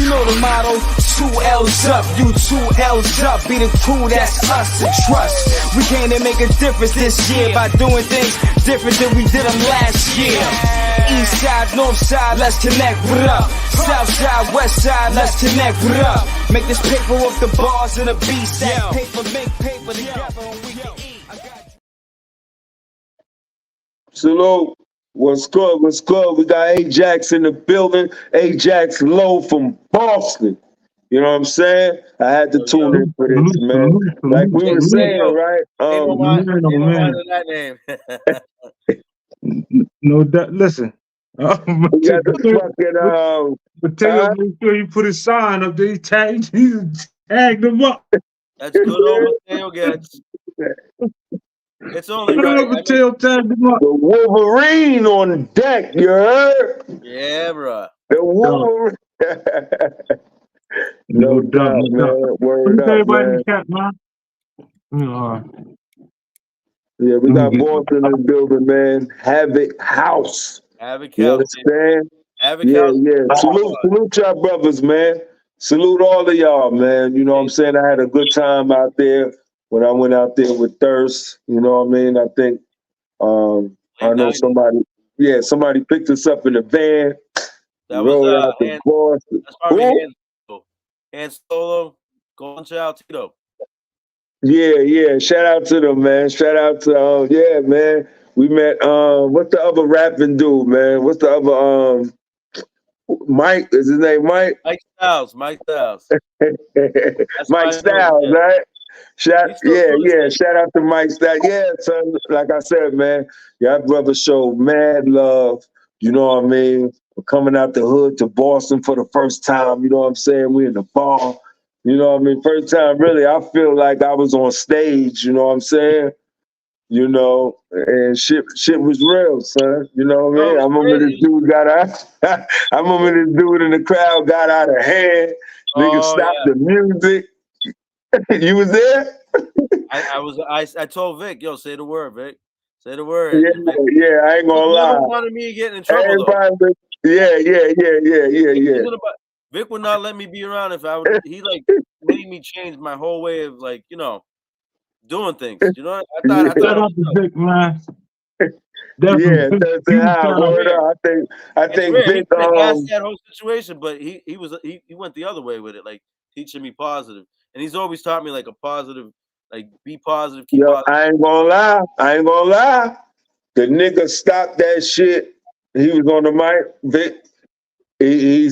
know the motto, 2 L's up, you 2 L's up. Be the crew, that's us to trust. We came to make a difference this year by doing things different than we did them last year. East side, north side, let's connect, what up? South side, west side, let's connect, what up? Make this paper off the bars and the beats. That paper, make paper together and we can eat. Salute. What's good? What's good? We got Ajax in the building. Ajax Low from Boston. You know what I'm saying? I had to tune in for this, man. Like we were saying, right? That name. No doubt. Listen. We got the fucking Mateo, make sure you put his sign up there. He tagged him up. That's good old Mateo gets. It's only right. Mateo tagged him up. The Wolverine on deck, you heard? Yeah, bro. The Wolverine. No doubt, man. Word up, man. Yeah, we got Boston in the building, man. Havok House. Havok You House. understand? Havok House. Yeah. Salute y'all brothers, man. Salute all of y'all, man. You know what I'm saying? I had a good time out there when I went out there with Thirst. You know what I mean? I think I know somebody picked us up in the van. That was Boston. that's probably Han Solo, Golden Child, Tito. Yeah. Shout out to them, man. Shout out to man. We met what's the other rapping dude, man? What's the other Mike? Is his name Mike? Mike Styles. Mike Styles, right? Shout out to Mike Styles. Yeah, son, like I said, man, y'all brothers show mad love, you know what I mean? We're coming out the hood to Boston for the first time, you know what I'm saying? We in the bar, you know what I mean? First time, really, I feel like I was on stage, you know what I'm saying? You know, and shit was real, son. You know what I mean? I remember this dude I remember this dude in the crowd got out of hand. Nigga stopped the music. You was there? I told Vic, yo, say the word, Vic. Say the word. Yeah, I ain't gonna lie. Never wanted me to get in trouble. Yeah. Vic would not let me be around if I would. He like made me change my whole way of like, you know, doing things. You know, I thought Vic, man. I think Vic asked that whole situation, but he went the other way with it, like teaching me positive. And he's always taught me like a positive, like be positive, keep positive. I ain't gonna lie. The nigga stopped that shit. He was on the mic, Vic. He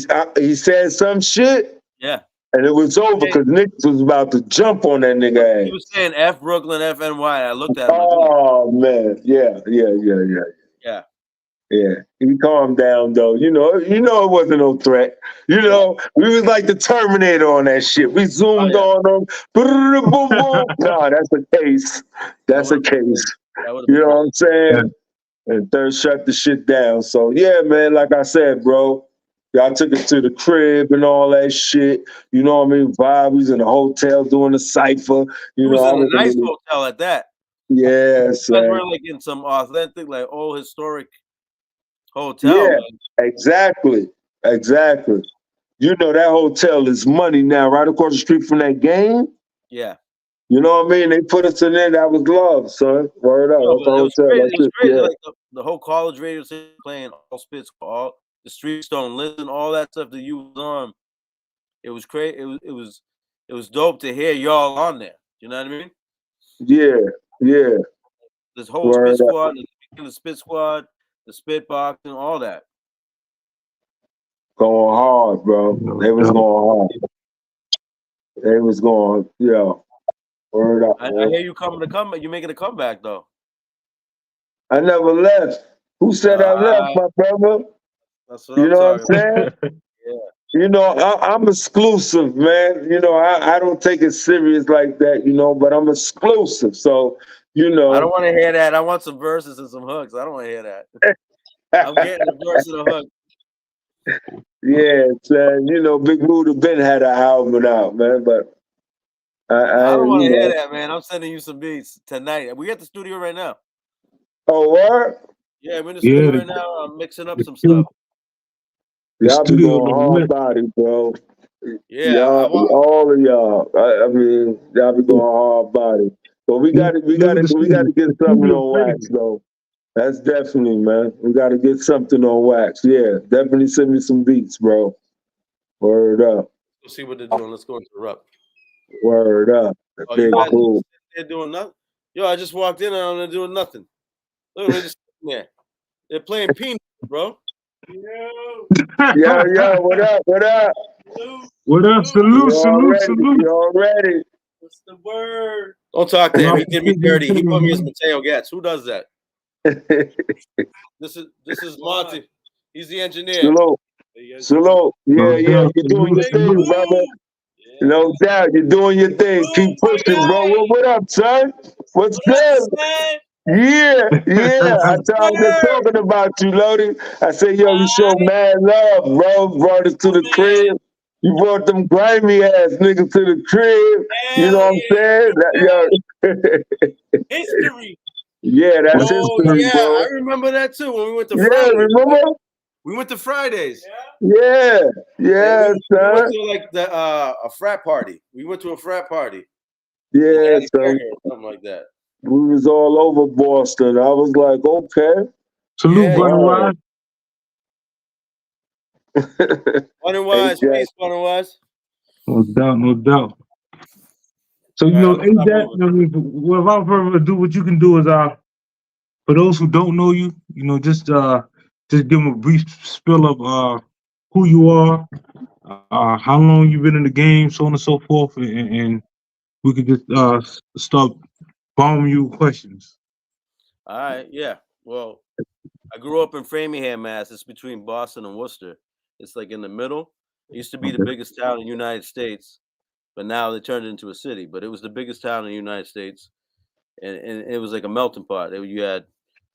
said some shit. Yeah. And it was over because niggas was about to jump on that nigga ass. He was saying F Brooklyn, FNY. I looked at him. Oh, man. Yeah. He calmed down though. You know it wasn't no threat. You know, we was like the Terminator on that shit. We zoomed on him. Boom, boom. No, that's a case. That's a case. You know what I'm saying? And Third shut the shit down. So yeah, man, like I said, bro. Y'all took us to the crib and all that shit. You know what I mean? Vibe. We was in a hotel doing a cypher. You know, I was in a nice hotel at that. Yes. We're like in some authentic, like old historic hotel. Yeah, man. Exactly. You know that hotel is money now, right across the street from that game. Yeah. You know what I mean? They put us in there. That was love, son. Word up. It was crazy. Like the whole college radio station playing all spits, all the Street Stone, listen, all that stuff that you was on. It was crazy. It was dope to hear y'all on there. You know what I mean? Yeah. This whole spit squad, the spit squad, the spit box, and all that. Going hard, bro. They was going hard. They was going, Word up. I hear you you making a comeback though. I never left. Who said I left, my brother? That's what I'm saying? You know, I'm exclusive, man. You know, I don't take it serious like that, you know, but I'm exclusive. So, you know. I don't want to hear that. I want some verses and some hooks. I don't want to hear that. I'm getting a verse and a hook. Yeah, son. You know, Big Buddha Ben had an album out, man, but I don't want to hear that, man. I'm sending you some beats tonight. We at the studio right now. Oh, what? Yeah, we're in the studio right now. I'm mixing up some stuff. Y'all be going hard body, bro. Yeah, all of y'all. I mean, y'all be going hard body. But we got to get something on wax though. That's definitely, man. We got to get something on wax. Yeah, definitely send me some beats, bro. Word up. Let's see what they're doing. Let's go interrupt. Word up. Oh, Big you guys cool. they're doing nothing? Yo, I just walked in and they're doing nothing. Look, they're just sitting there. They're playing peanuts, bro. Yo, what up? What up? What up? Salute. You already. What's the word? Don't talk to him. He did me dirty. He put me as Mateo Getz. Who does that? This is Monty. He's the engineer. Salute. Yeah, you're doing your thing, brother. Yeah. No doubt, you're doing your thing. Keep pushing, bro. What up, son? What's good? Yeah. I was just talking about you, Lodi. I said, yo, you show mad love, bro. Brought us to the crib. You brought them grimy ass niggas to the crib. You know what I'm saying? History. Yeah, that's history, bro. I remember that too when we went to Fridays. Remember? We went to Fridays. Yeah, we went to like a frat party. We went to a frat party. Yeah, son. Something like that. We was all over Boston. I was like, okay. Salute, Brother Wise. Brother Wise, peace, Brother Wise. No doubt. So, Ajax, without further ado, what you can do is, for those who don't know you, just give them a brief spill of who you are, how long you've been in the game, so on and so forth, and we could just start bombing you with questions. All right, yeah. Well, I grew up in Framingham, Mass. It's between Boston and Worcester. It's like in the middle. It used to be the biggest town in the United States, but now they turned it into a city. But it was the biggest town in the United States, and it was like a melting pot. You had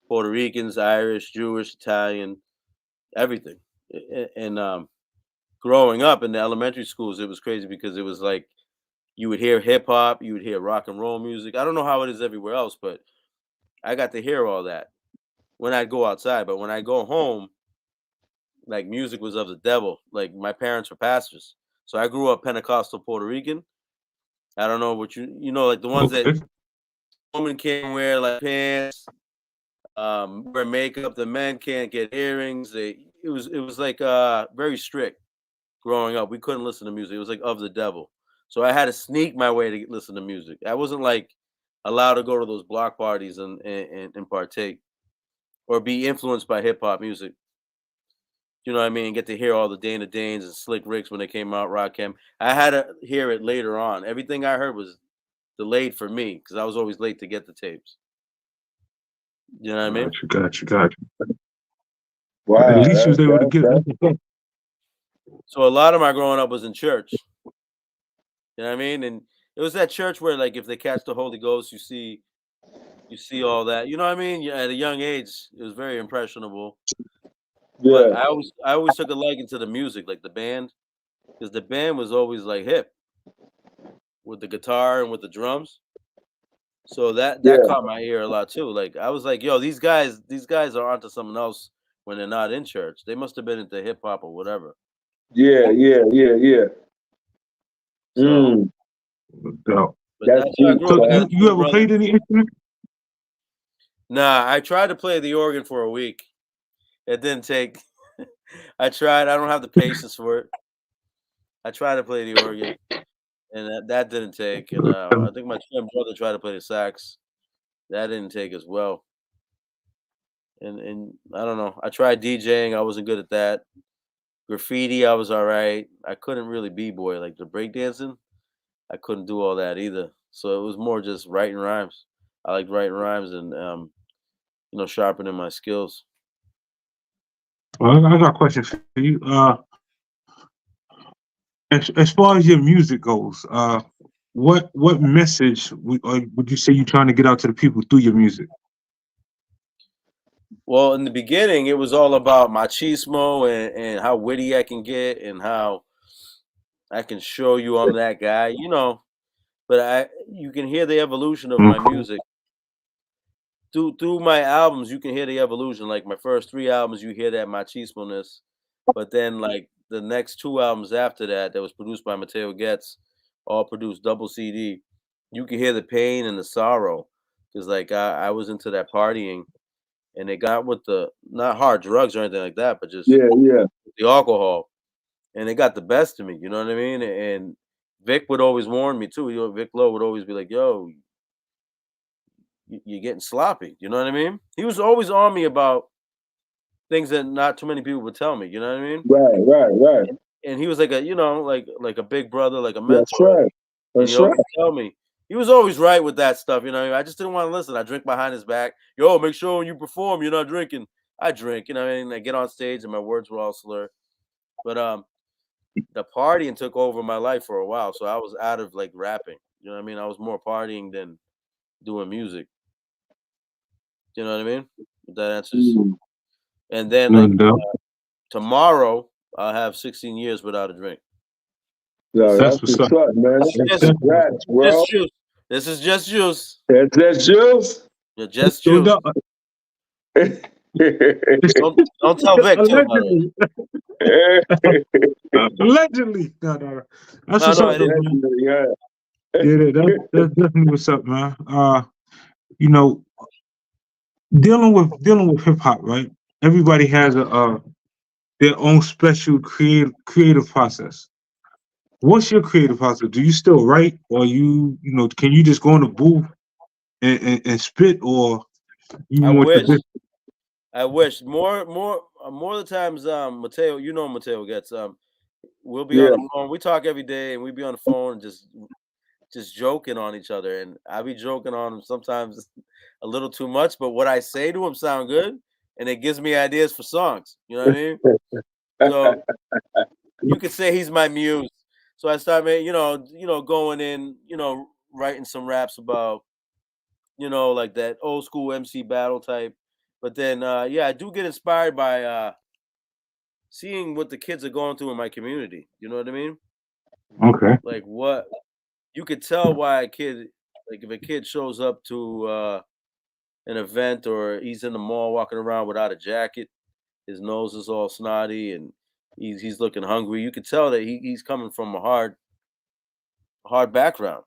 Puerto Ricans, Irish, Jewish, Italian, everything. And growing up in the elementary schools, it was crazy because it was like you would hear hip hop, you would hear rock and roll music. I don't know how it is everywhere else, but I got to hear all that when I'd go outside. But when I go home, like music was of the devil. Like my parents were pastors, so I grew up Pentecostal Puerto Rican. I don't know what like the ones that women can't wear like pants, wear makeup. The men can't get earrings. It was like very strict growing up. We couldn't listen to music. It was like of the devil. So I had to sneak my way to listen to music. I wasn't like allowed to go to those block parties and partake or be influenced by hip hop music. You know what I mean? Get to hear all the Dana Danes and Slick Ricks when they came out, Rakim. I had to hear it later on. Everything I heard was delayed for me because I was always late to get the tapes. You know what I mean? Got you. Wow. At least you was able to get it. So a lot of my growing up was in church. You know what I mean? And it was that church where, like, if they catch the Holy Ghost, you see all that. You know what I mean? At a young age, it was very impressionable. Yeah. But I always took a liking to the music, like the band, because the band was always like hip with the guitar and with the drums. So that caught my ear a lot too. Like I was like, yo, these guys are onto something else when they're not in church. They must have been into hip hop or whatever. Yeah. So, so you ever played any instrument? Nah, I tried to play the organ for a week. It didn't take. I tried. I don't have the patience for it. I tried to play the organ, and that didn't take. And I think my twin brother tried to play the sax. That didn't take as well. And I don't know. I tried DJing. I wasn't good at that. Graffiti, I was all right. I couldn't really b-boy like the breakdancing. I couldn't do all that either. So it was more just writing rhymes. I liked writing rhymes and sharpening my skills. Well, I got a question for you. As far as your music goes, what message would you say you're trying to get out to the people through your music? Well, in the beginning, it was all about machismo and how witty I can get and how I can show you I'm that guy, But you can hear the evolution of my music. Through my albums, you can hear the evolution. Like my first 3 albums, you hear that machismo-ness. But then, like the next 2 albums after that was produced by Mateo Getz, all produced double CD. You can hear the pain and the sorrow because like I was into that partying, and it got with the not hard drugs or anything like that, but just yeah. the alcohol, and it got the best of me. You know what I mean? And Vic would always warn me too. Vic Lowe would always be like, "Yo, you're getting sloppy." You know what I mean? He was always on me about things that not too many people would tell me. You know what I mean? Right. And he was like a like a big brother, like a That's mentor, right. and he That's always right. tell me. He was always right with that stuff, you know. I just didn't want to listen. I drink behind his back. Yo, make sure when you perform, you're not drinking. I drink, you know. I get on stage and my words were all slurred. But the partying took over my life for a while, so I was out of like rapping. You know what I mean? I was more partying than doing music. You know what I mean? If that answers. And then No like doubt. tomorrow, I'll have 16 years without a drink. No, That's that's what's what's up. up, man. That's just, Congrats, bro. just juice. This is just juice. That's juice. Yeah, just No juice. doubt. Don't tell Vic too about it. Allegedly. No. That's what's No, up, it though, is. man. Yeah. Yeah, that's definitely what's up, man. You know, dealing with hip hop, right? Everybody has a their own special creative process. What's your creative process? Do you still write, or can you just go in the booth and spit, or you I more wish. traditional? I wish more of the times. Mateo, Mateo gets. We'll be on Yeah. the phone. We talk every day, and we be on the phone and just joking on each other. And I be joking on him sometimes a little too much, but what I say to him sound good, and it gives me ideas for songs. You know what I mean? So you could say he's my muse. So I start making, going in, writing some raps about, like that old school MC battle type. But then, yeah, I do get inspired by seeing what the kids are going through in my community. You know what I mean? Okay. Like what you could tell why like if a kid shows up to an event or he's in the mall walking around without a jacket, his nose is all snotty and he's looking hungry. You could tell that he's coming from a hard background.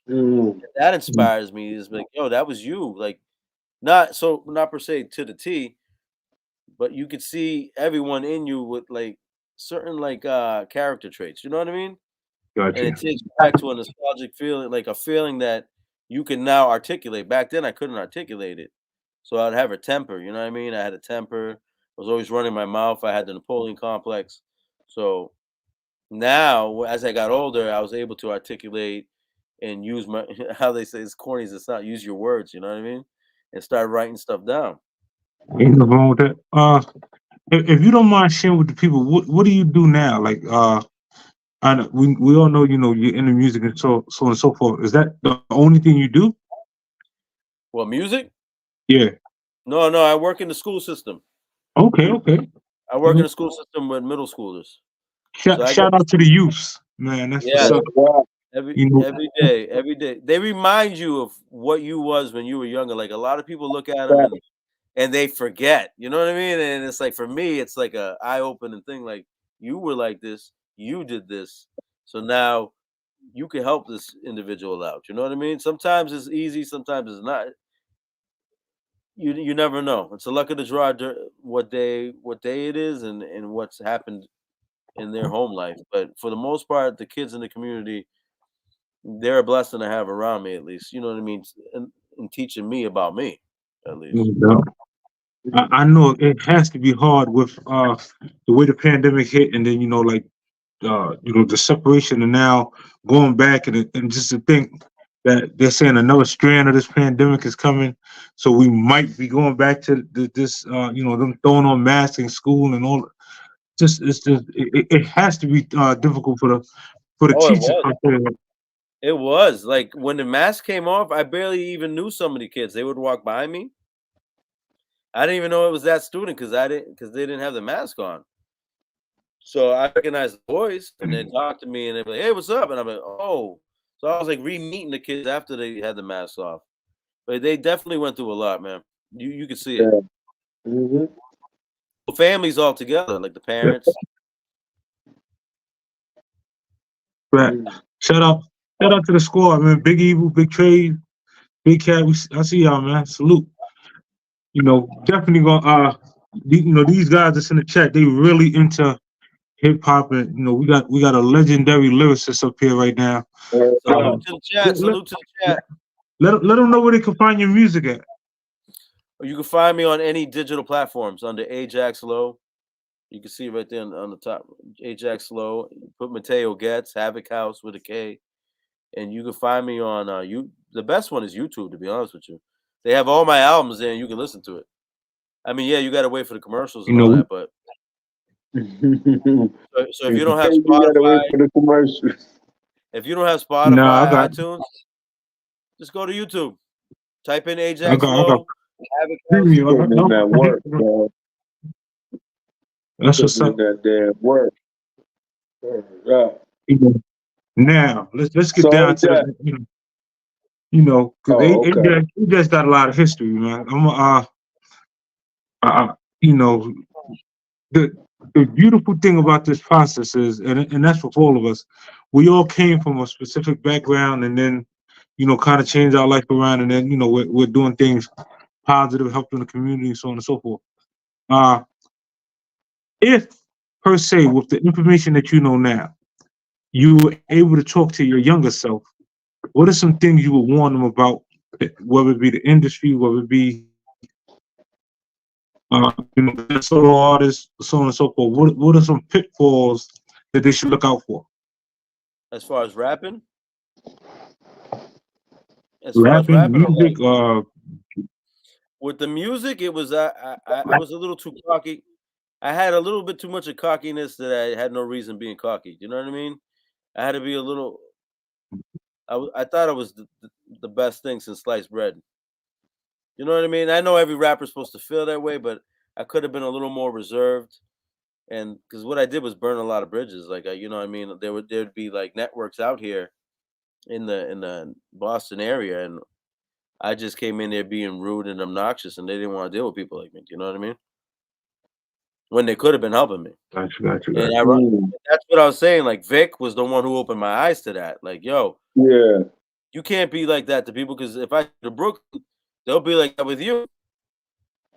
Mm. That inspires me. Is like, yo, that was you. Like not per se to the T, but you could see everyone in you with like certain like character traits. You know what I mean? And Gotcha. it takes you back to a nostalgic feeling, like a feeling that you can now articulate. Back then, I couldn't articulate it, so I'd have a temper. You know what I mean? I had a temper. I was always running my mouth. I had the Napoleon complex. So now, as I got older, I was able to articulate and use my how they say it's corny as it's not. Use your words. You know what I mean? And start writing stuff down. Ain't nothing wrong with that. If you don't mind sharing with the people, what do you do now? Like, I know, we all know, you're into music and so on and so forth. Is that the only thing you do? Well, music? Yeah. No. I work in the school system. Okay. I work in the school system with middle schoolers. So I get Shout out to the youths, man. That's what's yeah. up. Every You know, every day. They remind you of what you was when you were younger. Like a lot of people look at them and they forget. You know what I mean? And it's like for me, it's like a eye opening thing. Like you were like this, you did this, so now you can help this individual out. You know what I mean? Sometimes it's easy, sometimes it's not. You never know. It's a luck of the draw. What day it is, and what's happened in their home life. But for the most part, the kids in the community they're a blessing to have around me at least. You know what I mean? And teaching me about me, at least. you know, I know it has to be hard with the way the pandemic hit, and then like the separation, and now going back and just to think that they're saying another strand of this pandemic is coming, so we might be going back to this them throwing on masks in school and all. It has to be difficult for the Oh, it teachers was. out there. It was like when the mask came off, I barely even knew some of the kids. They would walk by me. I didn't even know it was that student because they didn't have the mask on. So I recognized the voice and they talked to me and they're like, "Hey, what's up?" And I'm like, "Oh." So I was like re-meeting the kids after they had the mask off. But they definitely went through a lot, man. You could see it. Yeah. Mm-hmm. Families all together, like the parents. Right. Shout out to the squad, man. Big Evil, Big Trade, Big Cat. I see y'all, man. Salute. Definitely gonna these guys that's in the chat, they really into hip hop, and we got a legendary lyricist up here right now. Salute to the chat. Salute to the chat. Let them know where they can find your music at. You can find me on any digital platforms under Ajax Low. You can see right there on the top, Ajax Low. Put Mateo Getz, Havok House with a K, and you can find me on The best one is YouTube, to be honest with you. They have all my albums there, and you can listen to it. I mean, yeah, you got to wait for the commercials and all that, but so if you don't have Spotify, for the commercials. If you don't have Spotify, iTunes, just go to YouTube. Type in Ajax Low. That work, man. That's what's up. That damn work. Now let's get down to that. Because Ajax got a lot of history, man. The beautiful thing about this process is, and that's for all of us, we all came from a specific background, and then kind of change our life around, and then we're doing things positive, helping the community, so on and so forth. If per se, with the information that you know now, you were able to talk to your younger self, what are some things you would warn them about, whether it be the industry, whether it be solo artists, so on and so forth? What are some pitfalls that they should look out for? As far as rapping? Music, with the music, it was I was a little too cocky. I had a little bit too much of cockiness that I had no reason being cocky. You know what I mean? I had to be a little. I thought I was the best thing since sliced bread. You know what I mean? I know every rapper's supposed to feel that way, but I could have been a little more reserved. And because what I did was burn a lot of bridges. Like you know what I mean? There'd be like networks out here in the Boston area, and I just came in there being rude and obnoxious, and they didn't want to deal with people like me. Do you know what I mean? When they could have been helping me. Gotcha. And that's what I was saying. Like Vic was the one who opened my eyes to that. Like, yo, you can't be like that to people, because if I go to Brooklyn, they'll be like that with you.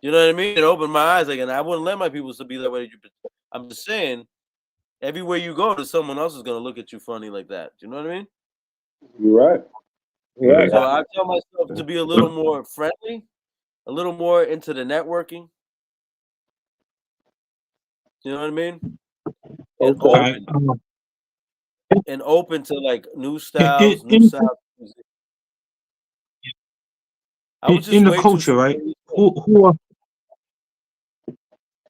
You know what I mean? It opened my eyes, like, and I wouldn't let my people to be that way. I'm just saying, everywhere you go, someone else is gonna look at you funny like that. Do you know what I mean? You're right. Yeah. So I tell myself to be a little more friendly, a little more into the networking. You know what I mean? And open to like new styles, new sounds. I was just in the culture, right? Who are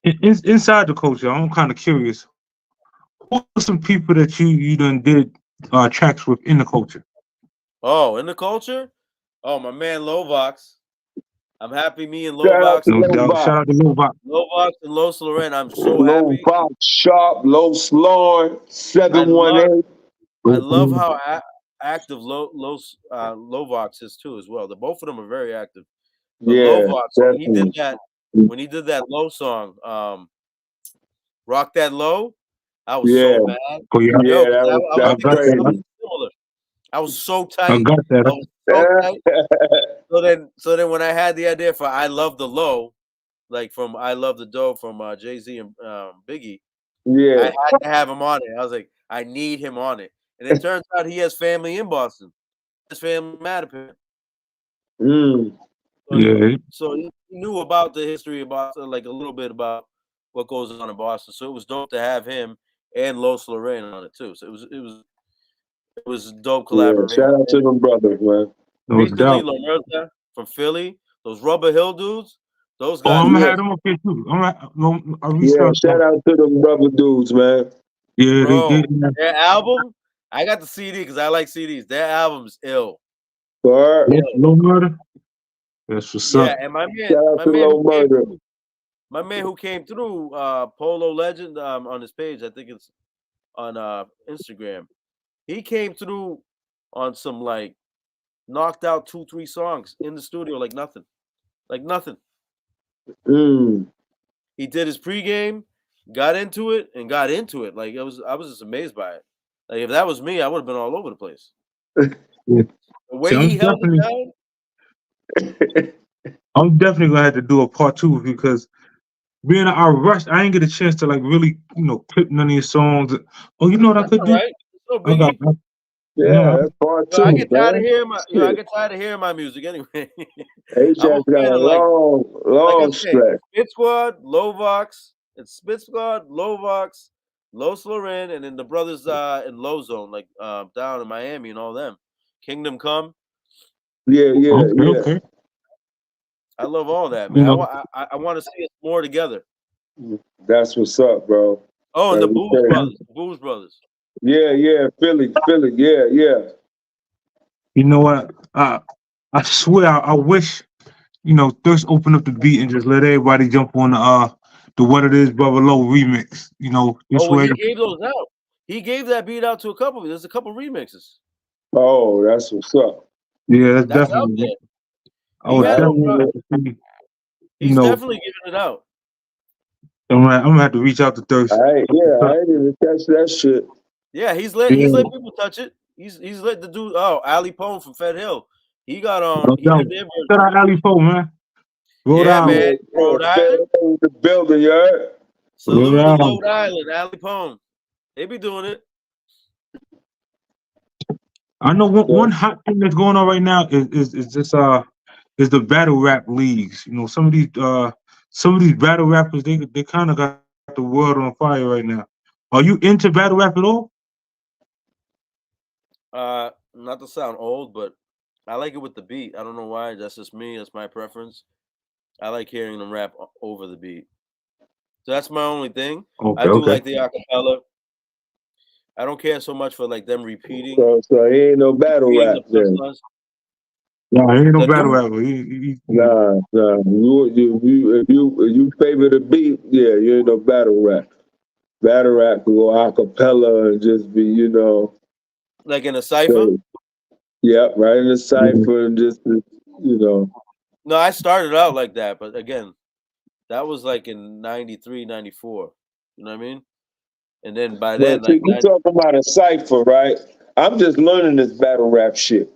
inside the culture? I'm kind of curious. Who are some people that you done did tracks with in the culture? Oh, in the culture? Oh, my man Lovox. I'm happy me and Lovox. Shout out to Lovox. Lovox and Los Lauren. I'm so happy. Lovox, Sharp, Los Lauren, 718. I love how active Lovox is too as well. Both of them are very active. But Lovox, when he did that Low song, Rock That Low, I was so mad. I was so tight. I got that. I was so tight. So then when I had the idea for I Love the Low, like from I Love the Dough from Jay-Z and Biggie, I had to have him on it. I was like, I need him on it. And it turns out he has family in Boston. His family mad at him. So he knew about the history of Boston, like a little bit about what goes on in Boston. So it was dope to have him and Los Lauren on it too. So it was dope collaboration. Shout out to them brothers, man. Recently, Lomerza from Philly, those Rubber Hill dudes, those guys. I'm gonna have them up here too. Shout out to them brother dudes, man. Yeah, bro, their album. I got the CD because I like CDs. Their album is ill. Low Murder. That's what's up. Yeah, and my man who came through, Polo Legend, on his page, I think it's on Instagram. He came through on some like knocked out 2-3 songs in the studio, like nothing. He did his pregame, got into it. Like I was just amazed by it. Like if that was me, I would have been all over the place. Yeah. The way See, he held it down. I'm definitely gonna have to do a part 2 with you because being I rushed, I ain't get a chance to like really, clip none of your songs. Oh, you know what I That's could all do? right. No I got, biggie. Yeah, that's part I two, get tired of man. hearing my. I Shit. get tired of hearing my music anyway. I'm a Ajax got fan a of like I long say, stretch. Spit Squad, Lovox, it's Spit Squad, Lovox, Los Loren, and then the brothers in Low Zone, like down in Miami and all them. Kingdom Come. Yeah. okay. I love all that, You man. know, I want to see us more together. That's what's up, bro. Oh, and the Like we Booze said. Brothers. Booze Brothers. Yeah, Philly, yeah. you know what? I swear, I wish Thirst open up the beat and just let everybody jump on the What It Is Brother Low remix. This Oh, well, way. he gave those out. He gave that beat out to a couple. There's a couple remixes. Oh, that's what's up. Yeah, that's That's out definitely. there. I He would had definitely them. like to see. He's definitely giving it out. I'm gonna have to reach out to Thirst. I ain't even catch that shit. Yeah, he's let people touch it. He's let the dude. Oh, Ali Pone from Fed Hill. He got on. He did their version. Shout out Ali Poe, man. Rhode Yeah, Island. man. Rhode Island. The building, you heard? Salute to Rhode Rhode Island. Ali Pone. They be doing it. I know one hot thing that's going on right now is is the battle rap leagues. Some of these battle rappers they kind of got the world on fire right now. Are you into battle rap at all? Not to sound old, but I like it with the beat. I don't know why. That's just me. That's my preference. I like hearing them rap over the beat. So that's my only thing. Okay, I do like the acapella. I don't care so much for like them repeating. So he ain't no battle rap then. No, he ain't no The battle dude- rapper. Nah. If you favor the beat, yeah, you ain't no battle rap. Battle rap can go acapella and just be, like in a cipher. Yeah, right in the cipher and just, No, I started out like that, but again, that was like in 93, 94. You know what I mean? And then by then, But see, like you talking about a cipher, right? I'm just learning this battle rap shit.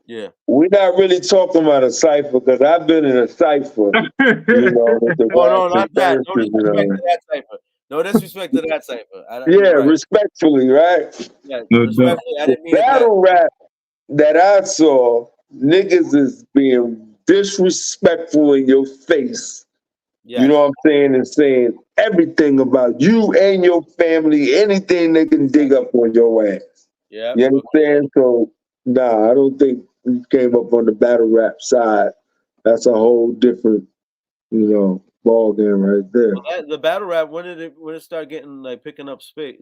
yeah. We're not really talking about a cipher because I've been in a cipher, with the Oh no, raps and not that. No verses, disrespect to that cipher. No disrespect to that cipher. Yeah, you're right. respectfully, right? Yeah, No doubt. respectfully, I The didn't mean it that. battle rap that I saw, niggas is being disrespectful in your face. Yes. You know what I'm saying? And saying everything about you and your family, anything they can dig up on your ass. Yeah. You understand? So, nah, I don't think we came up on the battle rap side. That's a whole different, ball game right there. Well, the battle rap, when did it start getting like picking up speed?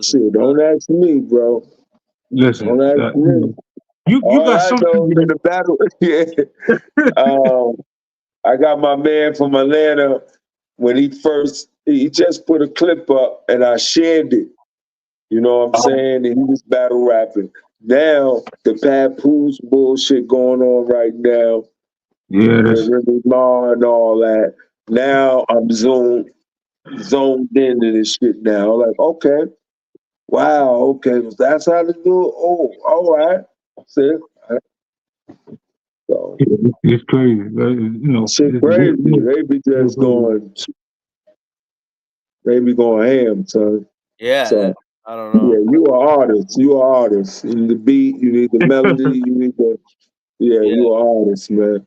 Shit, don't ask me, bro. Listen, Don't ask me. you All got I something. know is the battle. I got my man from Atlanta when he just put a clip up and I shared it. You know what I'm saying? And he was battle rapping. Now the Papoose bullshit going on right now. Yeah, With Remy Ma and all that. Now I'm zoned into this shit now. Like, okay. Wow, okay. That's how to do it. Oh, all right. That's it. So it's crazy. shit crazy. They be just going ham, son. Yeah, So I don't know. yeah, you are artist. You are artist. You need the beat, you need the melody, you need the you are artist, man.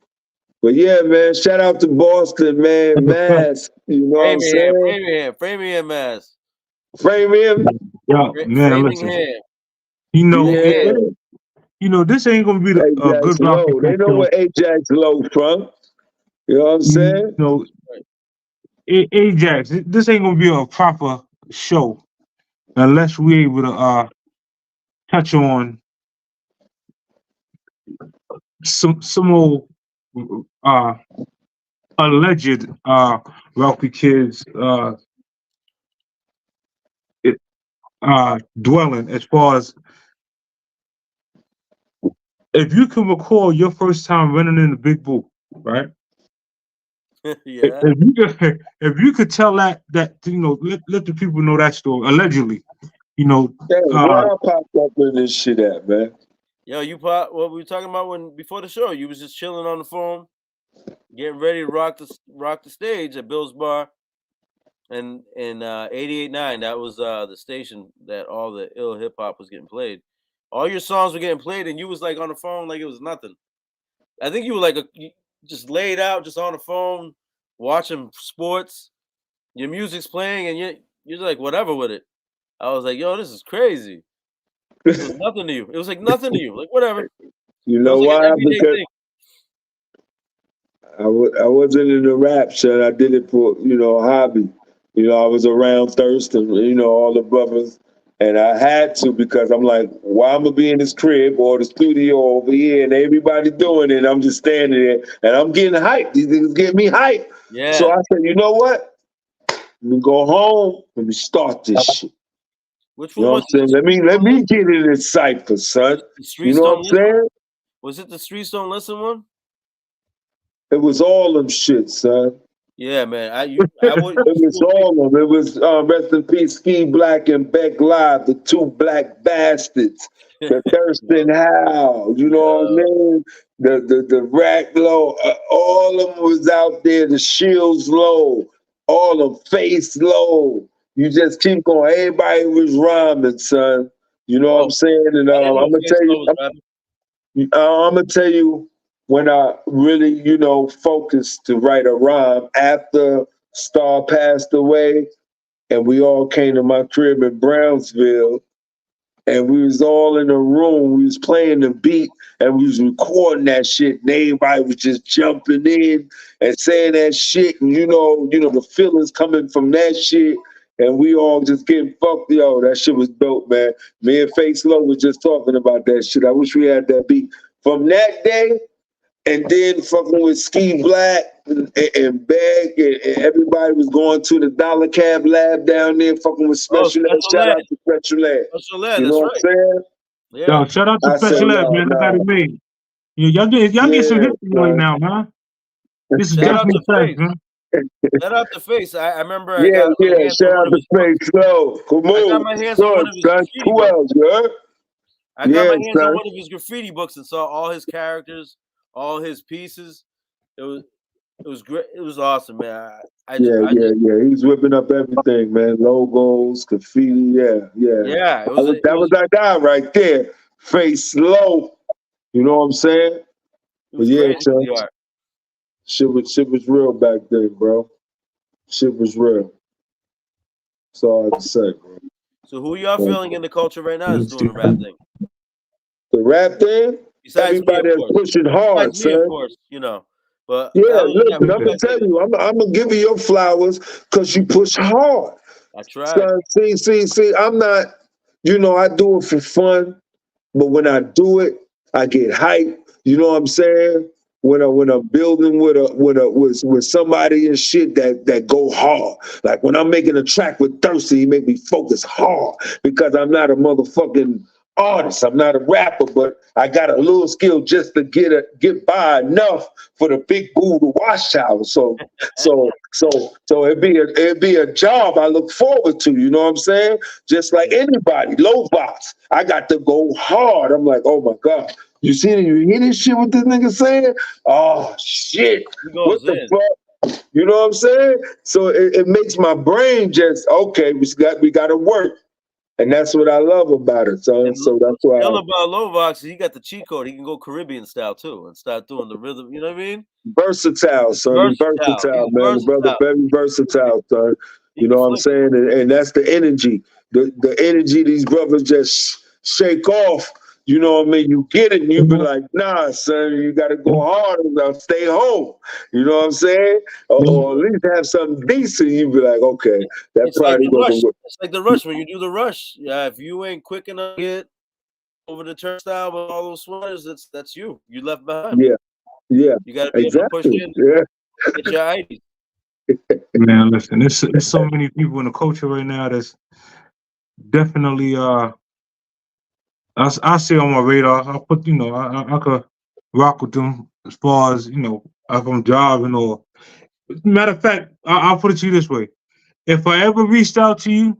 But yeah, man, shout out to Boston, man. Mask. You know what I'm saying? Framingham, Mass. Frame him. Yeah, man, listen. Yeah. This ain't gonna be a Ajax good round Low. They know where Ajax Low from. You know what I'm saying? Ajax, this ain't gonna be a proper show unless we able to touch on some old alleged wealthy kids dwelling. As far as if you can recall your first time running in the big booth, right? Yeah. If you could tell that let the people know that story allegedly, You know, where I popped up in this shit at, man? Yo, you pop. What we were talking about before the show? You was just chilling on the phone, getting ready to rock the stage at Bill's Bar, and in 88.9, that was the station that all the ill hip hop was getting played. All your songs were getting played, and you was like on the phone like it was nothing. I think you were like just laid out, just on the phone, watching sports. Your music's playing, and you're like whatever with it. I was like, yo, this is crazy. It was nothing to you. It was like nothing to you. Like whatever. You know like why? Because I wasn't in the rap shit. I did it for, a hobby. I was around Thurston, all the brothers. And I had to, because I'm like, why I'm going to be in this crib or the studio over here and everybody doing it. I'm just standing there and I'm getting hyped. These niggas get me hyped. Yeah. So I said, you know what? Let me go home. Let me start this shit. Which one was it? Let me get in this cypher, son. You know what I'm saying? Was it the Streets Don't Listen one? It was all them shit, son. Yeah, man. It was all of them. It was rest in peace, Ski Black and Beck Live, the two black bastards. The Thurston Howe, you know what I mean? The Rack Low, all of them was out there. The Shields Low, all of Face Low. You just keep going. Everybody was rhyming, son. You know what I'm saying? And I'm gonna tell you when I really, focused to write a rhyme after Star passed away, and we all came to my crib in Brownsville, and we was all in a room. We was playing the beat, and we was recording that shit, and everybody was just jumping in and saying that shit, and the feelings coming from that shit, and we all just getting fucked. Yo, that shit was dope, man. Me and Face Low was just talking about that shit. I wish we had that beat. From that day, and then fucking with Ski Black and Beg, and everybody was going to the Dollar Cab Lab down there, fucking with Special Ed. Shout out to Special Ed. You know what I'm saying? Yeah. Yo, shout out to Special Ed, man. I got it made. Y'all get some history right now, man. This is definitely fresh, man. Shout out to Face. I remember. Shout out to Face. Yo, come on. I got my hands on one of his graffiti books. I got my hands on one of his graffiti books and saw all his characters, all his pieces. It was great. It was awesome, man. He was whipping up everything, man. Logos, graffiti, yeah. Yeah, that was that guy right there. Face Low. You know what I'm saying? But yeah, shit was real back then, bro. Shit was real. That's all I have to say, bro. So who y'all feeling in the culture right now is doing the rap thing? The rap thing? Besides everybody that's pushing hard, son. Of course, But listen, I'm gonna tell you, I'm gonna give you your flowers because you push hard. That's right. Son, see, I'm not, I do it for fun, but when I do it, I get hyped. You know what I'm saying? When I'm building with somebody and shit that go hard. Like when I'm making a track with Thirsty, he make me focus hard because I'm not a motherfucking artist. I'm not a rapper, but I got a little skill just to get by enough for the big boo to wash out. So it'd be a job I look forward to. You know what I'm saying? Just like anybody, Lovox, I got to go hard. I'm like, oh my God. You hear this shit what this nigga saying? Oh shit. What the fuck? You know what I'm saying? So it makes my brain just, okay, we gotta work. And that's what I love about it, son. So that's why. About Lovox, he got the cheat code. He can go Caribbean style too and start doing the rhythm. You know what I mean? Versatile, son. Versatile, man. The brother very versatile, son. You know what I'm saying? And that's the energy. The energy these brothers just shake off. You know what I mean? You get it and you be like, nah, son, you got to go hard and stay home. You know what I'm saying? Or at least have something decent. You be like, okay, that's probably going to work. It's like the rush. When you do the rush, if you ain't quick enough to get over the turnstile with all those sweaters, that's you. You left behind. Yeah. You got to be able to push in. Get your ID. Man, listen, there's so many people in the culture right now that's definitely I see on my radar. I put, I could rock with them as far as, if I'm driving or. Matter of fact, I'll put it to you this way: if I ever reached out to you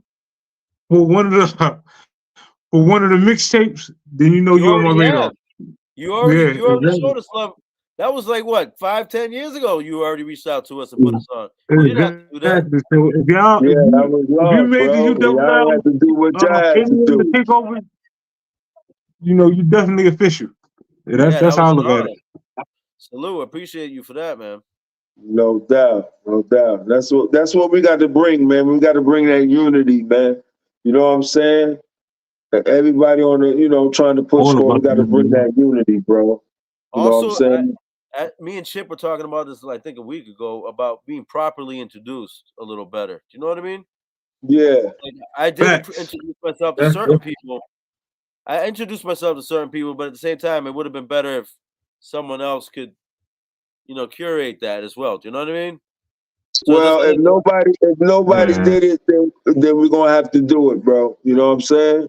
for one of for one of the mixtapes, then you know you're on my radar. You already showed us love. That was like what 5-10 years ago. You already reached out to us and put us on. You didn't have to do that. So if y'all, if you made the y'all had to do what y'all had to do. To take over, you know, you definitely official. Yeah, that's how I look at it. Salute, appreciate you for that, man. No doubt, no doubt. That's what we got to bring, man. We got to bring that unity, man. You know what I'm saying? Everybody on the, trying to push for. We got to bring that unity, bro. You know what I'm saying? Me and Chip were talking about this, I think, a week ago about being properly introduced a little better. Do you know what I mean? Yeah. Like, I did introduce myself to certain people. I introduced myself to certain people, but at the same time, it would have been better if someone else could, curate that as well. Do you know what I mean? So well, if nobody did it, then we're gonna have to do it, bro. You know what I'm saying?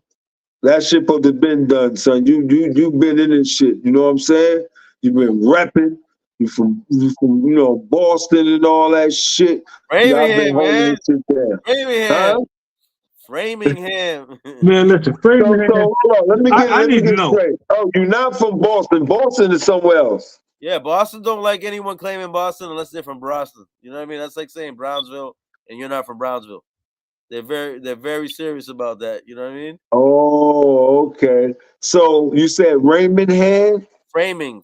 That shit supposed to have been done, son. You been in this shit. You know what I'm saying? You've been repping. You from Boston and all that shit. Framingham, man. Framingham. Framingham. Man, listen, Framingham. So hold on. Let me get straight. Oh, you're not from Boston. Boston is somewhere else. Yeah, Boston don't like anyone claiming Boston unless they're from Boston. You know what I mean? That's like saying Brownsville and you're not from Brownsville. They're very serious about that. You know what I mean? Oh, okay. So you said Framingham? Framingham.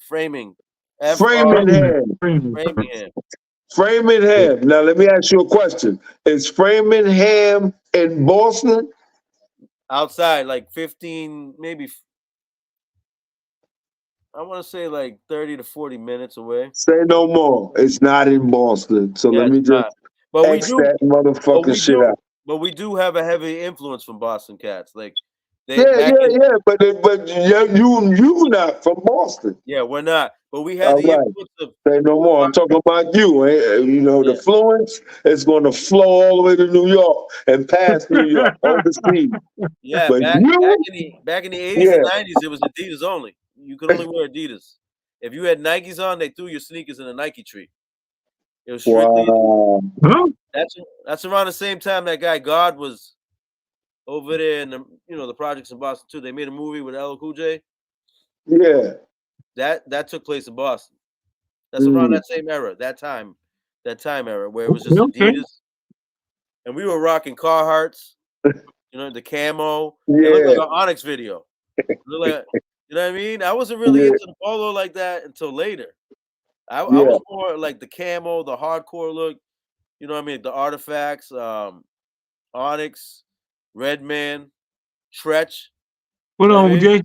Framingham. Now let me ask you a question. Is Framingham in Boston? Outside, like 15, maybe. I want to say like 30 to 40 minutes away. Say no more. It's not in Boston. So let me just X that motherfucking shit out. But we do have a heavy influence from Boston cats. Like But you not from Boston. Yeah, we're not. But we had the influence of. Say no more. I'm talking about you. The influence is going to flow all the way to New York and past New York, overseas. Yeah, but back in the 80s and 90s, it was Adidas only. You could only wear Adidas. If you had Nikes on, they threw your sneakers in a Nike tree. It was strictly. Wow. That's around the same time that guy God was over there in the projects in Boston too. They made a movie with LL Cool J. Yeah. That took place in Boston. That's around that same era, that time era where it was just Adidas, and we were rocking Carhartts, the camo. It looked like an Onyx video. You know what I mean? I wasn't really into the polo like that until later. I was more like the camo, the hardcore look. You know what I mean? The artifacts, Onyx, Redman, Tretch. Hold on, Jay.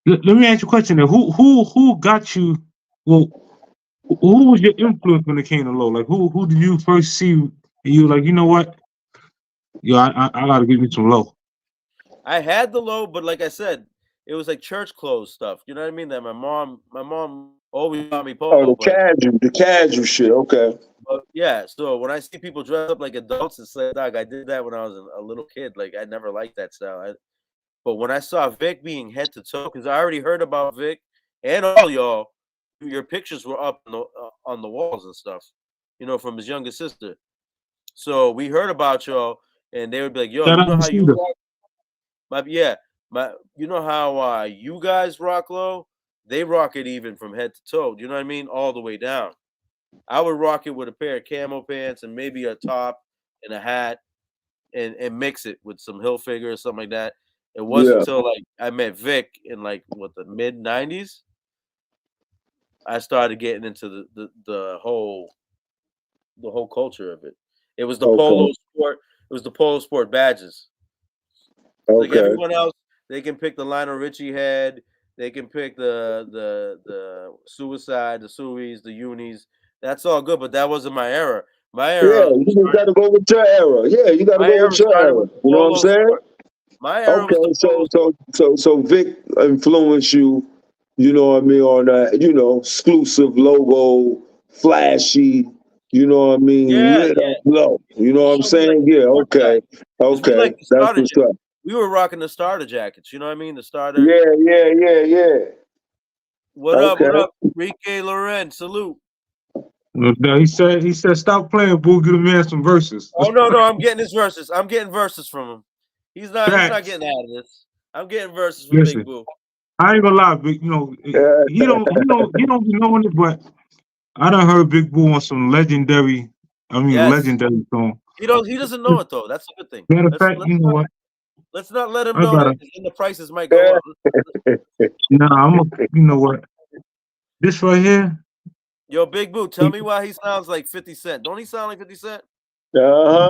Let me ask you a question. Who got you? Well, who was your influence when it came to low? Like who did you first see? And you were like, you know what? Yo, I gotta give you some low. I had the low, but like I said, it was like church clothes stuff. You know what I mean? That my mom always bought me polo. Oh, the casual shit. Okay. But yeah, so when I see people dress up like adults and say, "Dog, I did that when I was a little kid." Like I never liked that style. But when I saw Vic being head to toe, because I already heard about Vic and all y'all, your pictures were up on the walls and stuff, from his younger sister. So we heard about y'all, and they would be like, "Yo, you know how you rock?" You know how you guys rock low? They rock it even from head to toe. Do you know what I mean? All the way down. I would rock it with a pair of camo pants and maybe a top and a hat, and mix it with some Hilfiger or something like that. It wasn't until I met Vic in the mid '90s, I started getting into the whole culture of it. It was the polo sport. It was the polo sport badges. Like everyone else, they can pick the Lionel Richie head. They can pick the Suicide, the Suies, the Unis. That's all good, but that wasn't my era. My era. Yeah, you got to go with your era. Yeah, you got to go with your era. You know what I'm saying? Sport. My era was so Vic influenced you, you know what I mean, on that, exclusive logo, flashy, you know what I mean, lit up low. You know what I'm saying? Yeah, okay. Okay. That's what's up. We were rocking the starter jackets, you know what I mean? The starter. Yeah. What up, Enrique Loren? Salute. He said, stop playing, boo. Give the man some verses. Oh no, I'm getting his verses. I'm getting verses from him. He's not getting out of this. I'm getting verses from Listen, Big Boo. I ain't gonna lie, but he don't be knowing it, but I done heard Big Boo on some legendary song. He doesn't know it though. That's a good thing. Matter of fact, you know what? Let's not let him know that, and the prices might go up. Nah, you know what? This right here. Yo, Big Boo, tell me why he sounds like 50 Cent. Don't he sound like 50 Cent? Yeah.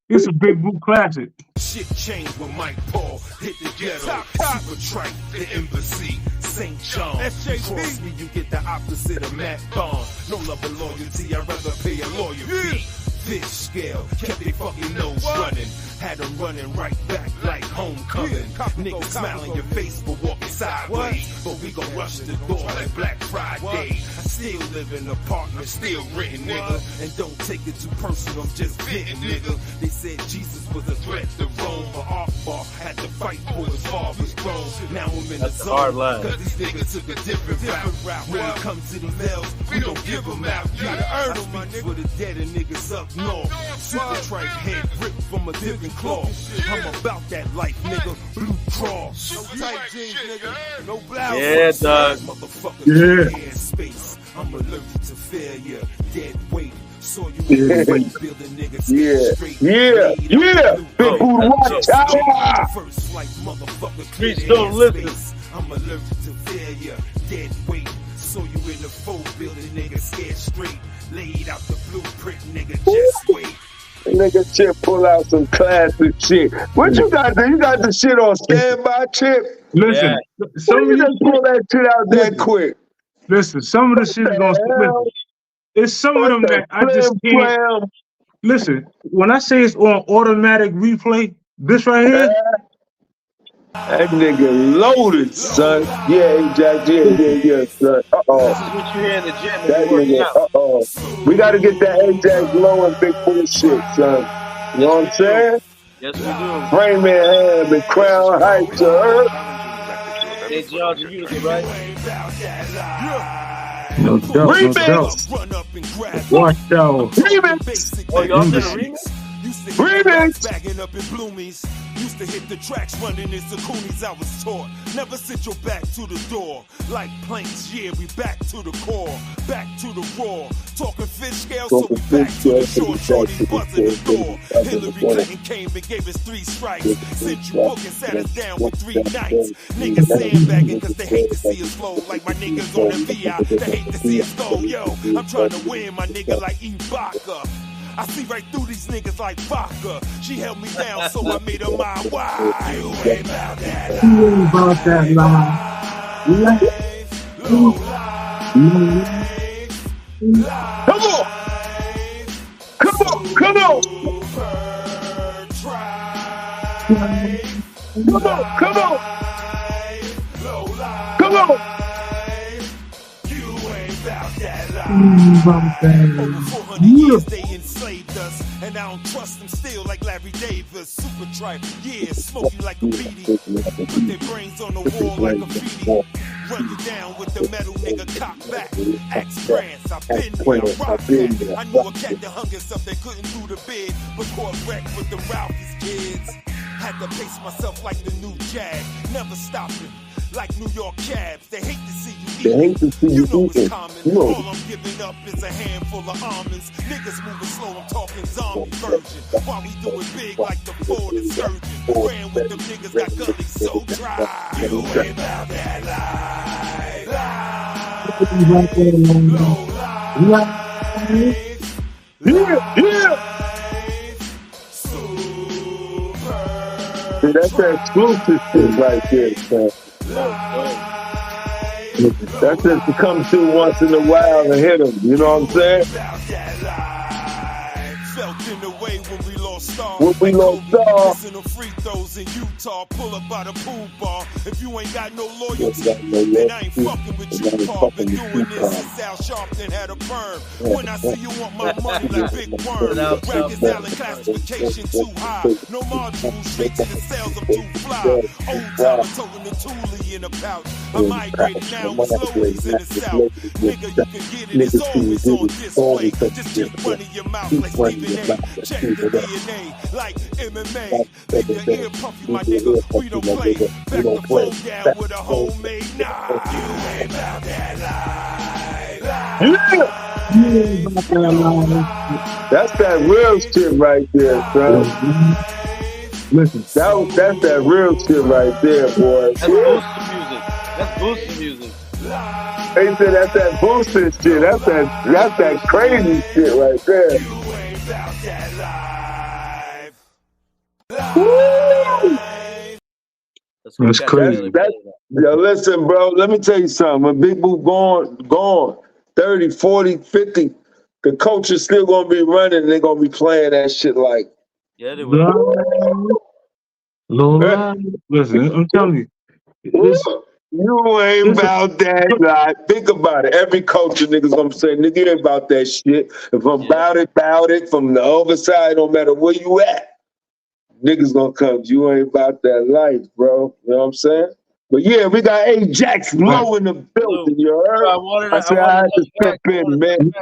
It's a Big Boo classic. Shit changed when Mike Paul hit the ghetto. Super Tripe, the embassy, St. John. Cross me, you get the opposite of Matt Bond. No love and loyalty, I'd rather pay a lawyer fee. Fish scale, kept their fucking nose running. Had them running right back like homecoming. Niggas smile in your face for walking sideways. But we gon' rush the door like Black Friday. I still live in an apartment, still renting, nigga. And don't take it too personal, I'm just venting, nigga. They said Jesus was a threat to Rome, but Akbar had to fight for his father's throne. Now I'm in the zone, cause these niggas took a different route. When it comes to these L's, we don't give them out. I speak for the dead and niggas up north. Super Tripe head ripped from a different cloth. I'm about that life, nigga. Blue Cross. Tight jeans, nigga. No blouse. Yeah, dog. Motherfucker. Yeah. Space. I'm allergic to failure. Dead weight. Saw you in the fight, building niggas straight. Yeah. Big Boo, watch out. First flight, motherfucker. Streets don't listen. I'm allergic to failure. Dead weight. Saw you in the foe, building niggas scared straight. Laid out the blueprint, nigga. Just wait. Nigga Chip pull out some classic shit. What you got? You got the shit on standby, Chip? Listen, some of you pull that shit out that quick. Listen, some of the shit is gonna. It's some of them that I just can't. Listen, when I say it's on automatic replay, this right here. That nigga loaded, son. Yeah, Ajax. Yeah, son. This is what you hear in the gym. That nigga, we gotta get that Ajax low and Big Boo shit, son. You know what I'm saying? Yes, we do. Raymond Ham and Crown Heights, sir. Hey, John, you use it, right? No doubt. Watch out. Remix. Oh, y'all did a remix? Remix. Bagging up in Bloomies. Used to hit the tracks running in Sakunis, I was taught. Never sit your back to the door. Like planks, yeah, we back to the core. Back to the raw. Talking fish scale, so we back to the shore. Shorty buzzing the door. Hillary Clinton came and gave us 3 strikes. Sent you book and sat us down with 3 nights. Niggas sandbagging cause they hate to see us flow. Like my niggas on the VI, they hate to see us go. Yo, I'm trying to win my nigga like Ibaka. I see right through these niggas like vodka. She held me down, so I made her my wife. You ain't about that life. You ain't about that life. Come on. You ain't about that life. Over 400 years they enslaved us, and I don't trust them still like Larry Davis. Super Tripe, yeah, smoke you like a beanie. Put their brains on the wall like a feedie. Run you down with the metal, nigga, cock back. Axe France, I've been here, I rock that. I knew a cat that hung us up, they couldn't do the bid, but caught wreck with the Ralphie's kids. Had to pace myself like the new Jag, never stopping. Like New York cabs, they hate to see you eat. You know it's common. All I'm giving up is a handful of almonds. Niggas moving slow, I'm talking zombie version. While we do it big like the Ford Insurgent. Ran with them niggas, got gullies so dry. You ain't about that life. See, that's that exclusive shit right there, son. That's just to come through once in a while and hit them. You know what I'm saying? Felt in the way when we lost stars. Missing the free throws in Utah. Pull up by the pool bar. If you ain't got no loyalty, then I ain't fucking with you, Paul. Been doing this since Al Sharpton had a perm. When I see you want my money like Big Worm. Rap is out of classification too high. No module, straight to the cells, I'm too fly. Old time, toting the toolie in a pouch. I migrated now with slowlies in the south. Nigga, you can get it, it's always on display. Just keep one in your mouth like Stephen A. Check the DNA like MMA. Leave your ear puffy, my nigga. We don't play. Back the phone down with a homemade knife. You ain't about that life. That's that real shit right there, son. Listen, that's that real shit right there, boy. That's boosted music. That's boosted music. They said that's that boosted shit. That's that crazy shit right there. You ain't about that life. That's crazy. Yo, listen, bro, let me tell you something. When Big Boo gone, 30, 40, 50, the coach is still going to be running and they're going to be playing that shit like. Yeah, they will. Lord, listen, I'm telling you. You ain't about that. Like, think about it. Every coach of niggas gonna say, nigga, you ain't about that shit. If I'm about it, from the other side, no matter where you at, niggas gonna come. You ain't about that life, bro. You know what I'm saying? But yeah, we got Ajax low in the building, you heard? I said I had to step in, man.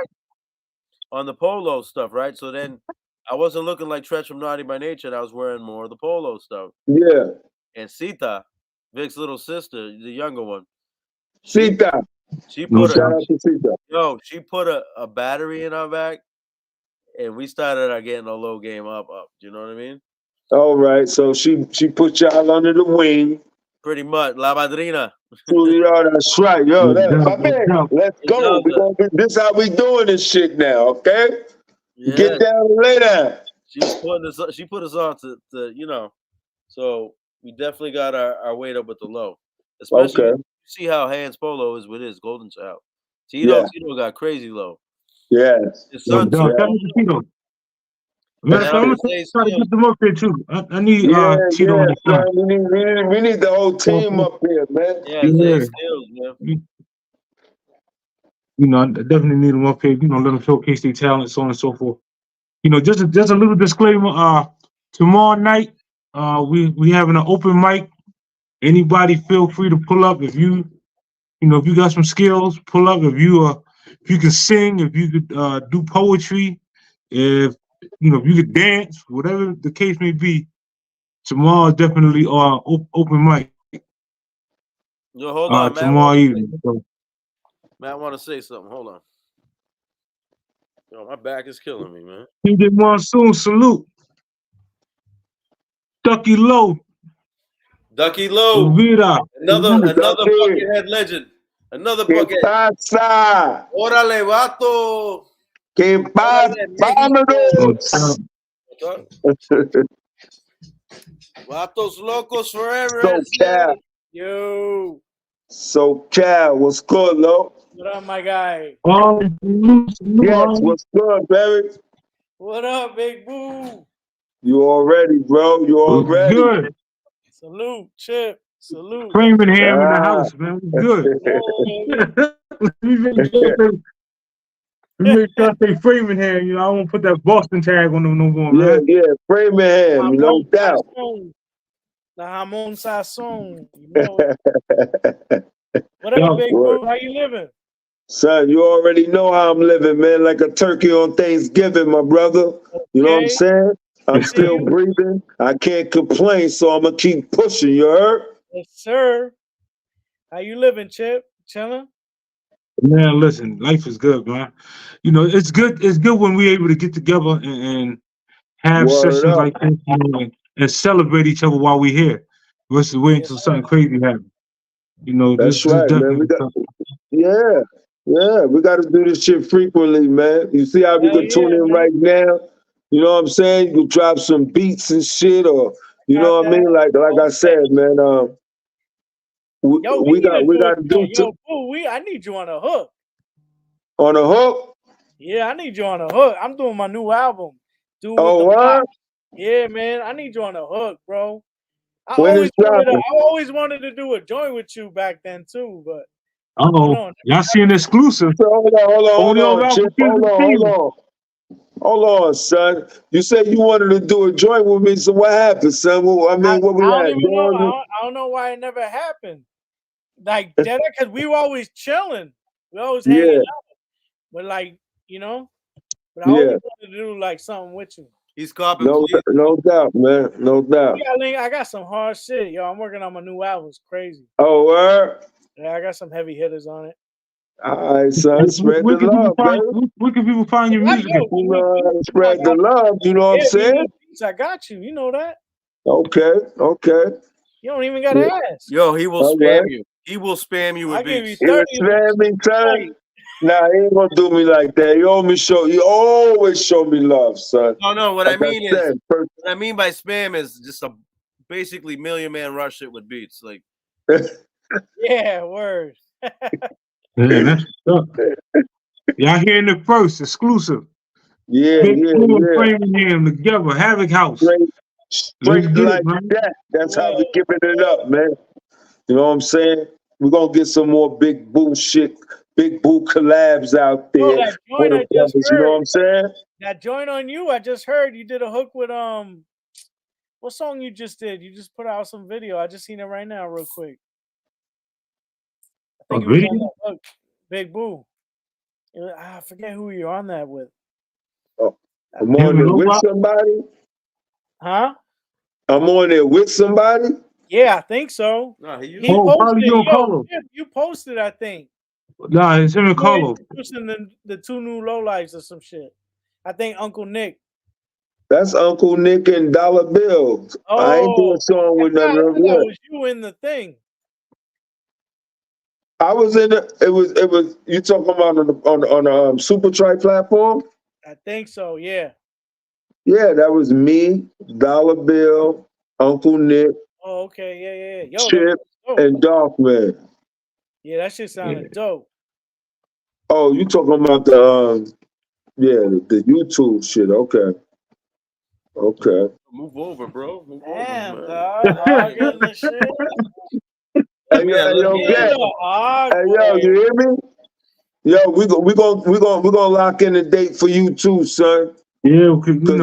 On the polo stuff, right? So then I wasn't looking like Tretch from Naughty by Nature, and I was wearing more of the polo stuff. Yeah. And Sita, Vic's little sister, the younger one. Sita. She put she put a battery in our back, and we started getting a low game up. Do you know what I mean? All right. So she put y'all under the wing. Pretty much. La Madrina. That's right. Yo, let's go. This how we doing this shit now, okay? Yeah. Get down and lay down. She put us on to so we definitely got our weight up with the low. Especially you see how Hans Polo is with his Golden Child. Tito got crazy low. Yes. His son Tito. Man, I'm gonna try to get them up here too. I need Tito on the front. We need the whole team up here, man. Yeah. Skills, man. I definitely need them up here. Let them showcase their talent, so on and so forth. Just a little disclaimer. Tomorrow night, we having an open mic. Anybody feel free to pull up if you got some skills. Pull up if you can sing, if you could do poetry, if you could dance, whatever the case may be. Tomorrow definitely open mic. Yo, hold on, tomorrow evening. Matt want to say something. Hold on. Yo, my back is killing me, man. DJ Monsoon, salute. Ducky Low. Vida. Another Buckethead legend. Another Buckethead. Pasa? Órale, vato. Que pasa? Vatos locos forever. So Cal. Yo. So Cal, what's good, Lo? What up, my guy? Yes, what's good, baby? What up, Big Boo? You already, bro. You already. Good. Salute, Chip. Salute. Framingham in the house, man. Good. We make sure I say Framingham. I don't want to put that Boston tag on them no more, man. Yeah, Framingham, no doubt. The Hamon Sasson. What up, Big Boo? How you living? Son, you already know how I'm living, man. Like a turkey on Thanksgiving, my brother. You know what I'm saying? I'm still breathing. I can't complain, so I'm going to keep pushing. You heard? Yes, sir. How you living, Chip? Chilling? Man, listen, life is good, man. It's good. It's good when we're able to get together and have sessions like this and celebrate each other while we're here versus waiting until something crazy happens. That's right, man. We got to do this shit frequently, man. You see how we can tune in right now? You know what I'm saying? You drop some beats and shit, or you know what I mean? Like I said, man. We got to do. Yo, Boo, I need you on a hook. On a hook? Yeah, I need you on a hook. I'm doing my new album. What? Yeah, man. I need you on a hook, bro. I always wanted to do a joint with you back then too, but y'all see an exclusive. So hold on, son. You said you wanted to do a joint with me, so what happened, son? What we I don't know why it never happened. Like that, because we were always chilling. We always hanging out. But like, you know, but I always wanted to do like something with you. He's copping. No doubt, man. No doubt. Yeah, I got some hard shit, yo. I'm working on my new album. It's crazy. Oh, word? Yeah, I got some heavy hitters on it. All right, son. Spread the love, baby. Where can people find your music? Spread the love. You know what I'm saying? I got you. You know that. Okay. You don't even gotta ask. Yo, he will spam you. He will spam you with beats. He will spam me, son. Nah, he ain't gonna do me like that. You always show me love, son. No. What I mean by spam is just a basically Million Man Rush it with beats, like. Yeah, word. Yeah, that's stuff. Y'all hearing it first, exclusive. Yeah. Framingham together, Havok House. Straight like that. That's how we giving it up, man. You know what I'm saying? We're gonna get some more big boo shit, big boo collabs out there. That joint I just heard. You know what I'm saying? That joint on you, I just heard you did a hook with what song you just did? You just put out some video. I just seen it right now, real quick. I think it was on that hook, Big Boo. I forget who you're on that with. Oh, I'm on there with somebody? Huh? I'm on there with somebody? Yeah, I think so. No, he posted. You posted, I think. Nah, it's him and Carlo. The two new lowlights or some shit. I think Uncle Nick. That's Uncle Nick and Dollar Bill. I ain't doing a song with none of them. That was you in the thing. I was in it. It was. You talking about on the Super Tri platform? I think so. Yeah. Yeah, that was me, Dollar Bill, Uncle Nick. Oh, okay. Yeah. Yo, Chip and Darkman. Yeah, that shit sounded dope. Oh, you talking about the YouTube shit? Okay. Move over, bro. Damn, dog. Arguing the shit. Hey, yo, you hear me? Yo, we gonna lock in a date for you too, son. Yeah, because we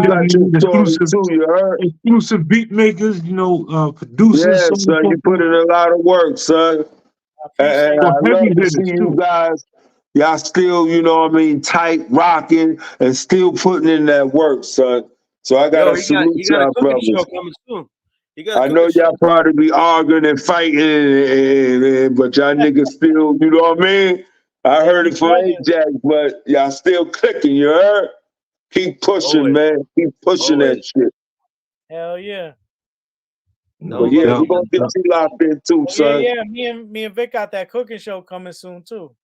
got your story too. You heard? Exclusive beat makers, producers. Yeah, son, you put in a lot of work, son. And I love to see you guys. Y'all still, you know what I mean, tight, rocking, and still putting in that work, son. So I gotta salute y'all brothers. I know y'all probably be arguing and fighting, but y'all niggas still, you know what I mean? I heard it from Ajax, but y'all still clicking, you heard? Keep pushing, man. Keep pushing that shit. Hell yeah. But yeah, we're gonna get you locked in too, son. Yeah. Me and Vic got that cooking show coming soon too.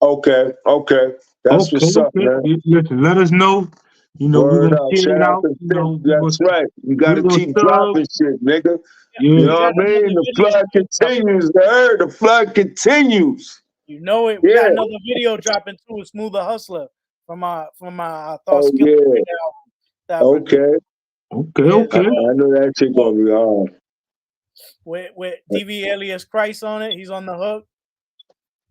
Okay. That's what's up, man. Listen, let us know. Word up. Shout out to that's right. You gotta keep dropping shit, nigga. You know what I mean? The flood continues. The flood continues. You know it. We got another video dropping too with Smoother Hustler from my Thoughts Killer album. Okay. I know that shit gonna be hard. With DV alias Christ on it. He's on the hook.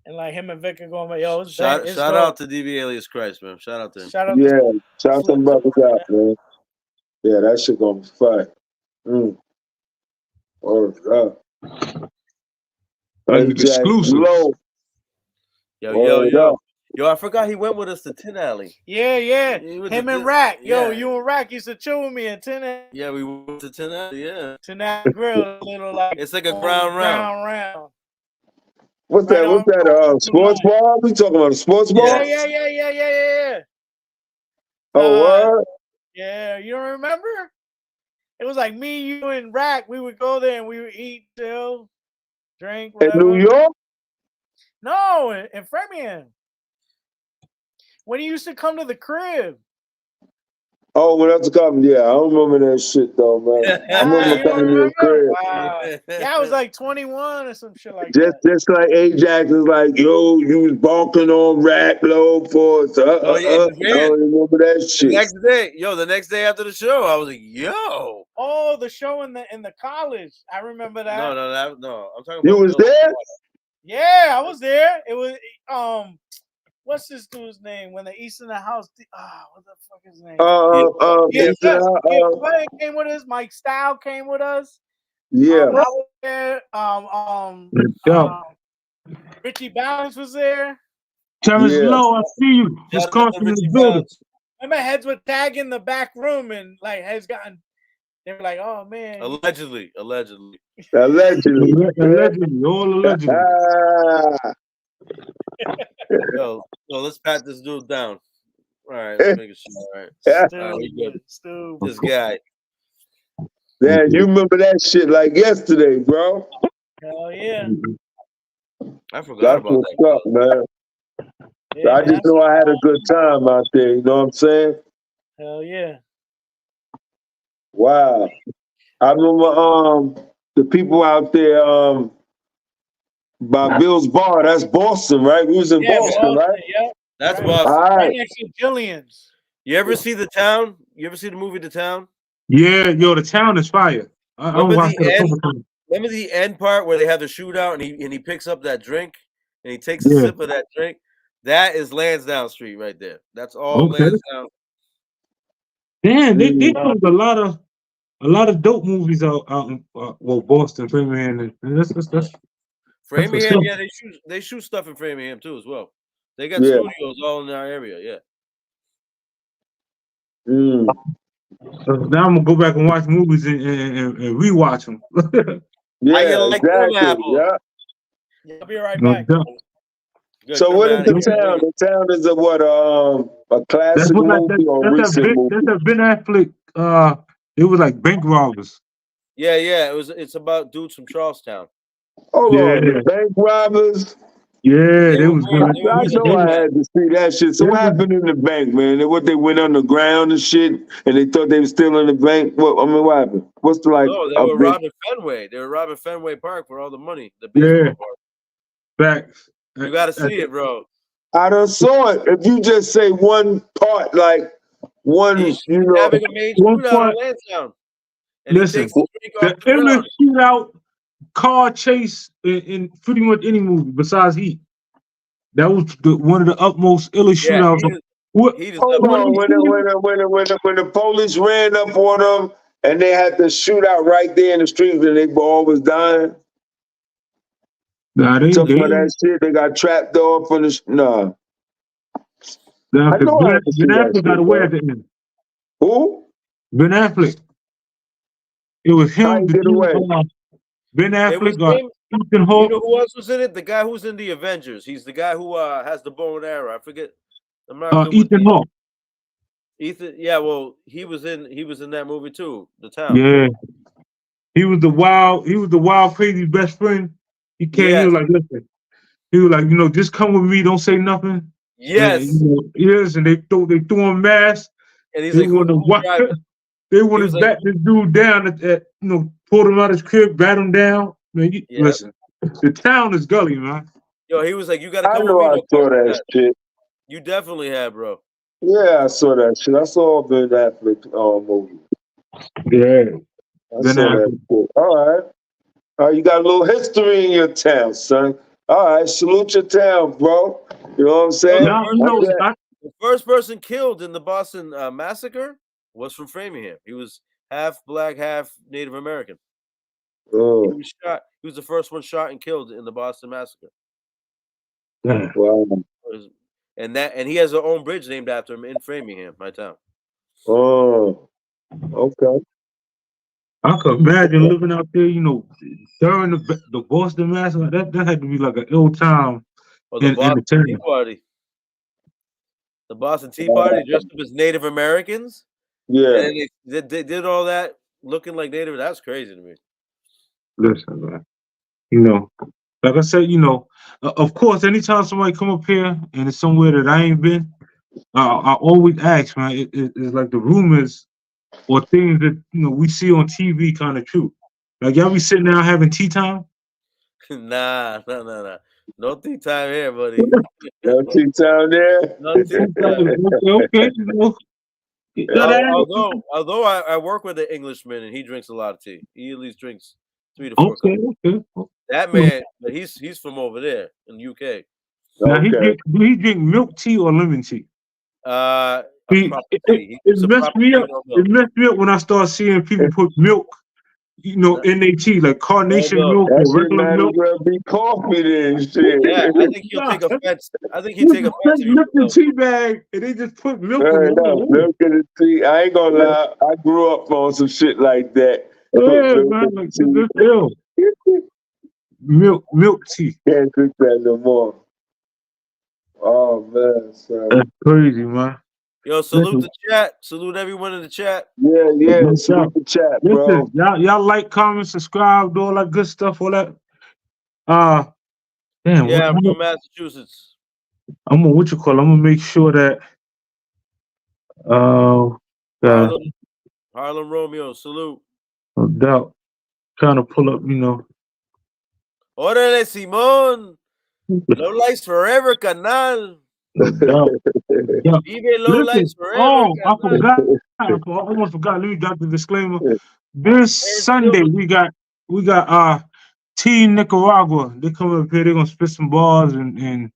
And like him and Vic are going, yo, it's shout out to DV alias Christ, man. Shout out to him. Shout out them brothers out, man. Yeah, that shit gonna be fun. Exclusive. Yo, I forgot he went with us to Tin Alley. Yeah. Him and Rack. Yo, you and Rack used to chill with me at Tin Alley. Yeah, we went to Tin Alley, yeah. Tin Alley Grill, it's like a ground round. What's that? Sports bar? We talking about a sports bar? Yeah. Oh, what? Yeah, you don't remember? It was like me, you, and Rack. We would go there and we would eat, chill, drink, whatever. In New York? No, in Framingham. When he used to come to the crib. Oh, when that's coming, I don't remember that shit though, man. I remember coming to the crib. Wow. Yeah, I was like 21 or some shit like that. Just like Ajax was like, yo, you was balking on Rack low for us. I don't remember that shit. The next day after the show, I was like, yo. Oh, the show in the college. I remember that. No. I'm talking about you was there? Yeah, I was there. It was what's this dude's name? When the East in the House. What the fuck is his name? Flair came with us. Mike Style came with us. Yeah. I was there. Richie Balance was there. Terrence Yeah. Lowe, I see you. Shout out to Wisconsin in the Richie building. Bounce. Remember, heads would tag in the back room, and like heads gotten. They were like, "Oh man." Allegedly. Allegedly. Allegedly, all allegedly. Yo, let's pat this dude down. All right, let's make it sure. All right. All right, we good. Stupid. This guy. Man, you remember that shit like yesterday, bro. Hell yeah. I forgot That's about what's that. up, man. Yeah, I just know I had a good time out there. You know what I'm saying? Hell yeah. Wow. I remember the people out there by Bill's Bar. That's Boston, right? We was in Boston, right? Yeah. That's right. Boston. All Right right. next to Jillian's. You ever see The Town? You ever see the movie The Town? Yeah, yo, the town is fire. I Remember watched the it a end? couple times. Remember the end part where they have the shootout and he picks up that drink and he takes a Yeah. sip of that drink? That is Lansdowne Street right there. That's all Okay. Lansdowne. Damn, they filmed a lot of dope movies out in Boston, Framingham, and that's Framingham, yeah, they shoot stuff in Framingham too as well. They got Yeah. studios all in our area, yeah. So now I'm gonna go back and watch movies and rewatch them. Yeah, How you like them exactly. apples? Yeah. I'll be right No back. doubt. Good, So good what is man. the town? The town is a what? A classic That's what movie or a recent movie? that's that Ben Affleck. It was like bank robbers. Yeah, it's about dudes from Charlestown. Hold Yeah. on, the bank robbers. Yeah, They they were was good. good. They were I really know I good. had to see that shit. So what happened in the bank, man? What they went underground and shit, and they thought they were still in the bank. What happened? What's the like? No, they a were big- robbing Fenway. They were robbing Fenway Park for all the money. The baseball park. Facts. You got to see it, bro. I done saw it. If you just say one part, like one, He's you know, having a main One shootout part- on Lansdowne. And Listen, he takes the drink the off the ground. illest shootout car chase in pretty much any movie besides Heat. That was one of the utmost illest Yeah, shootouts. he just hold on. When the police ran up on them and they had to shoot out right there in the streets and they all was dying. Nah, Some of that shit, they got trapped off on the. Nah. I know I had to see Ben that Affleck got shit, away bro. at the end. Who? Ben Affleck. It was How him. he The get dude, away? Ben It was Affleck got him. Ethan You Hawke. know who else was in it? The guy who's in the Avengers. He's the guy who has the bow and arrow. I forget. I'm not good with Ethan the- Hawke. Ethan, yeah, well, he was in that movie too, The Town. Yeah. He was the wild, crazy best friend. He came, Yes. he was like, listen. He was like, just come with me, don't say nothing. Yes. And, yes, and they threw him masks. And he's They like, want to they want was to like- bat this dude down pull him out of his crib, bat him down. Man, listen, the town is gully, man. Yo, he was like, you gotta I come know with me. I Don't saw fuck with that shit. You definitely have, bro. Yeah, I saw that shit. I saw Ben Affleck movie. Yeah. I saw that shit. All right. You got a little history in your town, son. All right, salute your town, bro. You know what I'm saying? The first person killed in the Boston massacre was from Framingham. He was half black, half Native American. Oh. He was shot. He was the first one shot and killed in the Boston massacre. Wow. And he has his own bridge named after him in Framingham, my town. Oh, okay. I could imagine living out there, during the Boston massacre. That had to be like an ill time. Or the Boston Tea Party. The Boston Tea Party dressed up as Native Americans. Yeah. And they did all that looking like Native. That's crazy to me. Listen, man. Like I said, of course, anytime somebody come up here and it's somewhere that I ain't been, I always ask, man. It's like the rumors or things that we see on TV kind of true. Like y'all be sitting down having tea time? Nah. No tea time here, buddy. No tea time there? No tea time. Okay. Although I work with an Englishman and he drinks a lot of tea. He at least drinks 3 to 4 cups. Okay. That man, he's from over there in the UK. Now do he drink milk tea or lemon tea? It messed me up. It messed me up when I start seeing people put milk you know, NAT, like carnation milk That or shit regular might as milk. well be coffee then, shit. Yeah, I think he'll take offense. I think he'd take offense if you Lift the put tea bag and they just put milk in Fair it. I'm like, enough. ooh. Milk in the tea. I ain't gonna lie. I grew up on some shit like that. Put Yeah, milk man, in like the this ill. tea. Milk tea. Can't drink that no more. Oh man, son. That's crazy, man. Yo, salute the chat. Salute everyone in the chat. Yeah, No salute doubt. the chat, Listen, bro. y'all like, comment, subscribe, do all that good stuff, all that. Damn, Yeah, I'm from Massachusetts. I'm gonna what you call it? I'm gonna make sure that Harlem Romeo, salute. no doubt. Trying to pull up, you know. Órale, Simón. Low lights forever, canal. No doubt. Yeah. Vive low Listen, lights forever, I canal. forgot. I almost forgot. Let me drop the disclaimer. This Sunday we got Team Nicaragua. They come up here, they're gonna spit some bars and you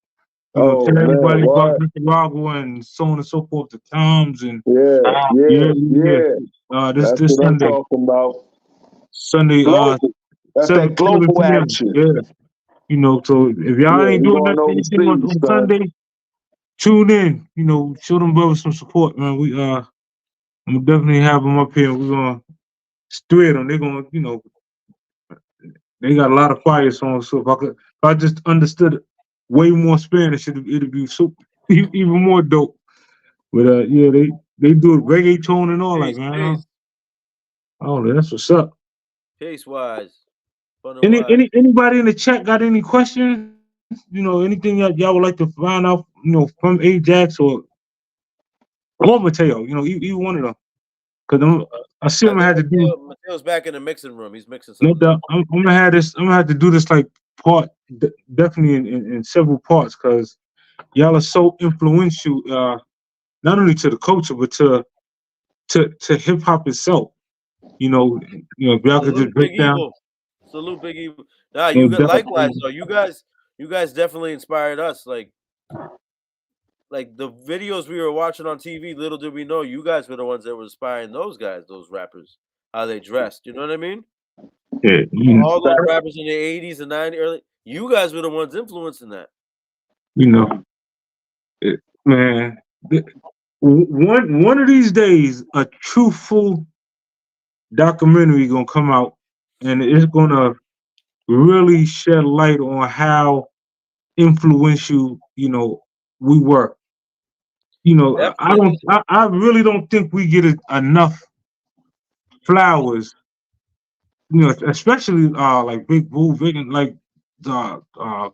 know, tell everybody about Nicaragua and so on and so forth, the times and That's this what Sunday. I'm talking about. Sunday, Global. That's 7 that global p.m. action. Yeah. You know, so if y'all ain't doing anything on Sunday, tune in. You know, show them brothers some support, man. I'm gonna definitely have them up here. We're gonna spread them. They're gonna, you know, they got a lot of fire songs. So if I just understood way more Spanish, it'd be so even more dope. But yeah, they do it reggaeton and all that, man. Oh, that's what's up. Pace wise. Anybody in the chat got any questions? You know, anything y'all would like to find out, you know, from Ajax or Mateo, you know, either one of them. Because I see him had to do. Mateo's back in the mixing room. He's mixing No something. doubt. I'm gonna have this. I'm gonna have to do this like definitely in several parts because y'all are so influential, not only to the culture but to hip hop itself. You know, if y'all could just break down. Salute Big Evil. Nah, No you got doubt. likewise though. You guys definitely inspired us. Like the videos we were watching on TV, little did we know you guys were the ones that were inspiring those guys, those rappers, how they dressed. You know what I mean? Yeah, all those rappers in the 80s and 90s, early, you guys were the ones influencing that. You know, man, one of these days, a truthful documentary gonna come out, and it's gonna really shed light on how influential, you know, we were. You know, I really don't think we get enough flowers. You know, especially like Big Boo, like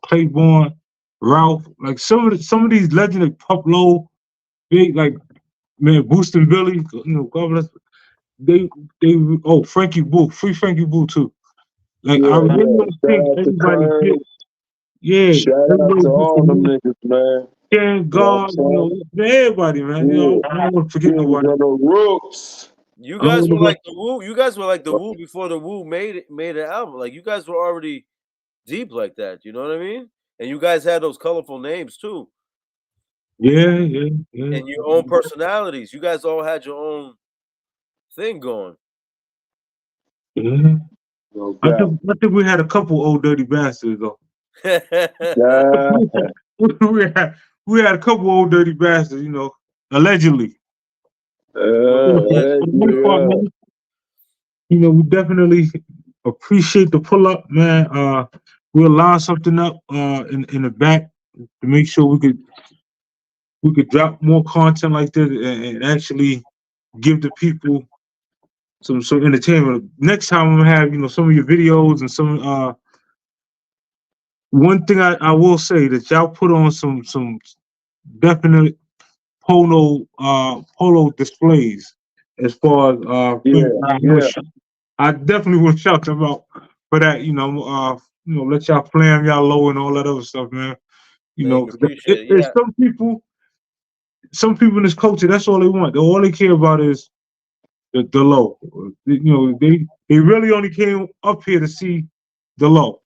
Claiborne, Ralph, like some of these legendary Pup Low, big like man, Boostin' Billy, you know, God bless. They Frankie Boo, free Frankie Boo too. Like I really don't think everybody gets. Yeah, shout out to all them niggas, man. Ken, God, you know, everybody, man. You know, I don't want to forget nobody. You guys were like the Woo. You guys were like the Woo before the Woo made an album. Like you guys were already deep like that. You know what I mean? And you guys had those colorful names too. Yeah. And your own personalities. You guys all had your own thing going. Yeah. I think we had a couple old dirty bastards though. we had a couple old dirty bastards, you know, allegedly. You know, we definitely appreciate the pull up, man. We'll line something up in the back to make sure we could drop more content like this and actually give the people some entertainment. Next time I'm gonna have, you know, some of your videos and some one thing I will say that y'all put on some definite polo displays as far as I definitely will shout them out for that, you know, let y'all flam y'all low and all that other stuff, man. You know, it's some people in this culture, that's all they want. All they care about is the low. You know, they really only came up here to see the low.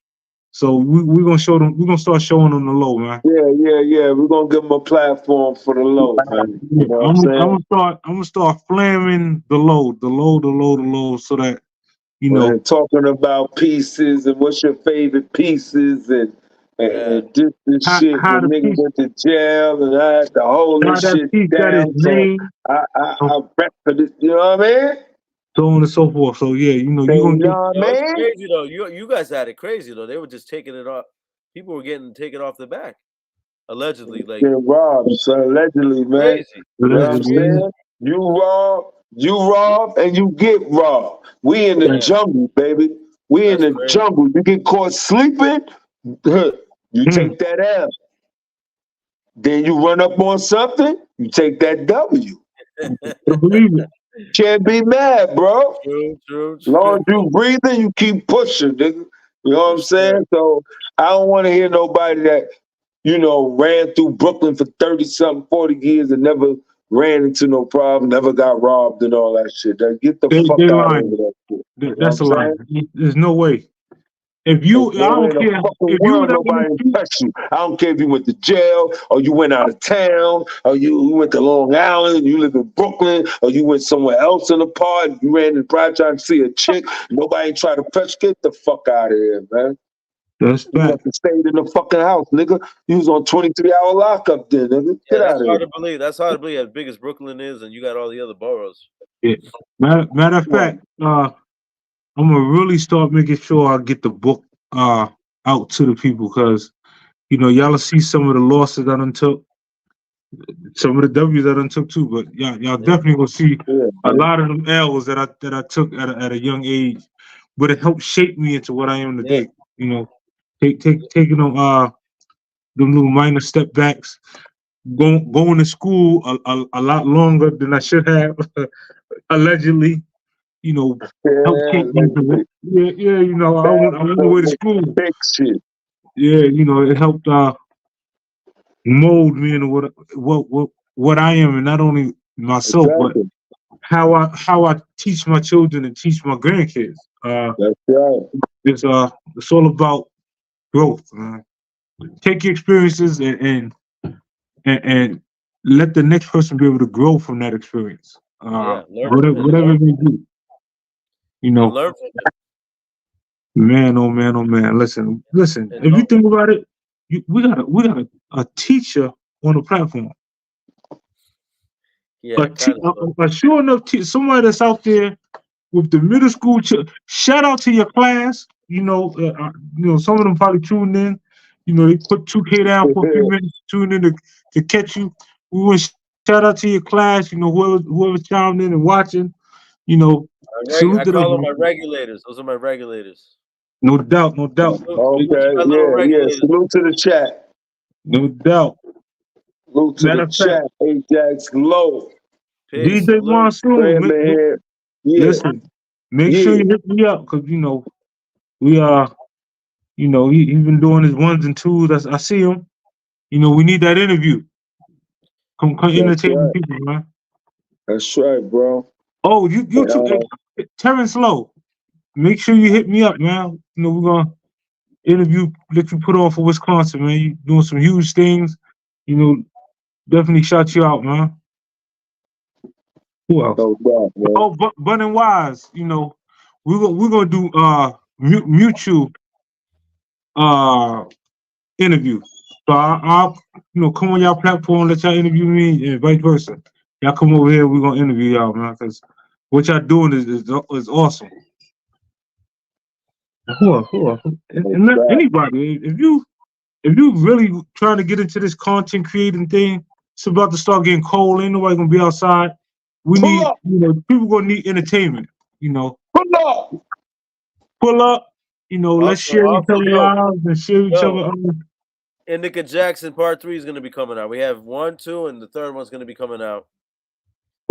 So we're gonna show them. We're gonna start showing them the low, man. Yeah. We're gonna give them a platform for the low, man. You know I'm gonna start flamming the low, so that You know, talking about pieces and what's your favorite pieces and this shit how when the niggas piece, went to jail and I had to hold how this that shit piece got its down. So name, I rep for this, you know what I mean? so on and so forth. So yeah, you know, So, you're gonna you get. know what I It's mean? crazy though. You guys had it crazy though. They were just taking it off. People were getting taken off the back, allegedly. Like Get robbed, son, allegedly, man. crazy. You know what I'm Allegedly. saying? You rob, and you get robbed. We in the Yeah. jungle, baby. We in That's the crazy. jungle. You get caught sleeping, you take that L. Then you run up on something, you take that W. I believe it. Can't be mad, bro. True. As long as you breathing, you keep pushing, nigga. You know what I'm saying? So I don't want to hear nobody that, ran through Brooklyn for 30-something, 40 years and never ran into no problem, never got robbed and all that shit. Get the fuck They out of here lying. with that shit. You know That's a what I'm lie. saying? There's no way. If There's you, I no way in don't the care. fucking If you was world out in the nobody street, touch you. I don't care if you went to jail or you went out of town or you went to Long Island, you live in Brooklyn, or you went somewhere else in the park, you ran in the private trying to see a chick, nobody ain't try to fetch, get the fuck out of here, man. that's You must fact. have stayed in the fucking house, nigga. You was on 23-hour lockup then, nigga. Get That's out of hard here. to believe. That's hard to believe as big as Brooklyn is, and you got all the other boroughs. Yeah. Matter of fact, I'm gonna really start making sure I get the book out to the people because y'all see some of the losses I done took, some of the W's I done took too, but y'all definitely gonna see a lot of them L's that I took at a young age, but it helped shape me into what I am today. Taking them little minor step backs, going to school a lot longer than I should have, allegedly. Helped shape me into I went away to school. Big shit. Yeah, it helped mold me into what I am, and not only myself, but Exactly. how I teach my children and teach my grandkids. That's right. It's all about growth. Take your experiences and let the next person be able to grow from that experience. Learn from it. Whatever it may be. And learn from it. Man, oh man, oh man. Listen. And If you think about it, we got a teacher on the platform. Yeah, A sure enough somebody that's out there with the middle school. Shout out to your class. Some of them probably tuned in. They put 2K down for a few minutes, tuned in to catch you. We want to shout out to your class. Whoever chimed in and watching. Salute I to call them them. my regulators. Those are my regulators. No doubt. Okay, yeah. Salute to the chat. No doubt. Salute to the chat. Ajax Low. Peace, DJ Monsoon. Listen, make sure you hit me up because we are. He's been doing his ones and twos. I see him. We need that interview. Come entertain the people, man. That's right, bro. Oh, you too. Terrence Lowe. Make sure you hit me up, man. We're gonna interview, let you put on for Wisconsin, man. You doing some huge things. Definitely shout you out, man. Who else? No doubt, man. Oh, Bun and Wise. We're gonna do mutual interview. So I'll come on y'all platform, let y'all interview me, and vice versa. Y'all come over here, we're gonna interview y'all, man, because what y'all doing is awesome. Who else? And not anybody. If you really trying to get into this content creating thing, it's about to start getting cold. Ain't nobody gonna be outside. We need, people gonna need entertainment. Pull up. Let's share each other lives and share each other. Indica Jackson Part 3 is going to be coming out. We have 1, 2, and the third one's going to be coming out.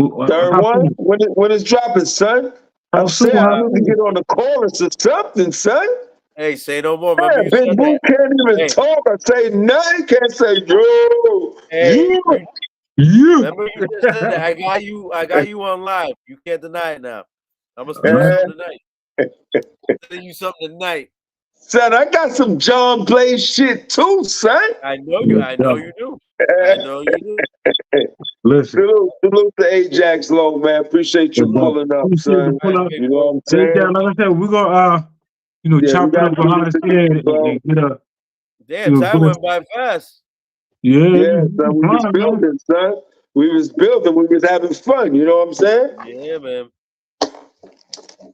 Third one? When it's dropping, son? I'm saying I need to get on the chorus or something, son. Hey, say no more. Yeah, Big Boo can't even talk or say nothing. Can't say yo. Hey, you. Remember you just said that. I got you on live. You can't deny it now. I'm gonna spit you something tonight. I'm telling you something tonight. Son, I got some John Blaze shit too, son. I know you. I know you do. I know you do. Listen. Salute to Ajax Low, man. Appreciate you pulling up, son. You know what I'm saying? Ajax, like I said, we're gonna chop it up behind the scene and get a. Damn, time went by fast. Yeah, son. We was building, son. We was building. We was having fun. You know what I'm saying? Yeah, man.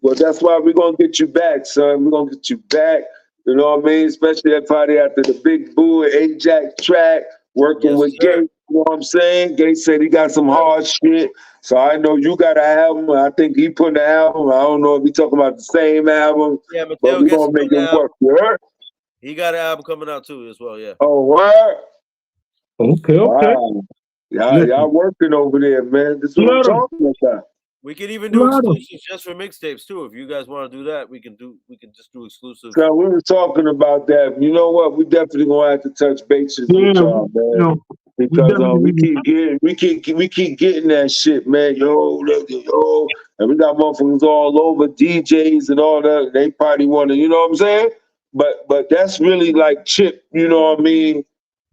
Well, that's why we're gonna get you back, son. We're gonna get you back. You know what I mean? Especially that party after the Big Boo and Ajax track, working with Gates. You know what I'm saying? Gates said he got some hard shit. So I know you got an album. I think he put an album. I don't know if he talking about the same album. Yeah, but we're gonna make it work. Word? He got an album coming out too as well, yeah. Oh, word? Okay. Wow. Y'all working over there, man. This is what I'm talking about. We can even do exclusives just for mixtapes too. If you guys want to do that, we can just do exclusives. So we were talking about that. You know what? We definitely gonna have to touch bases with y'all, man. Because we keep getting that shit, man. Yo, and we got motherfuckers all over, DJs and all that. They probably want to, you know what I'm saying? But that's really like Chip. You know what I mean?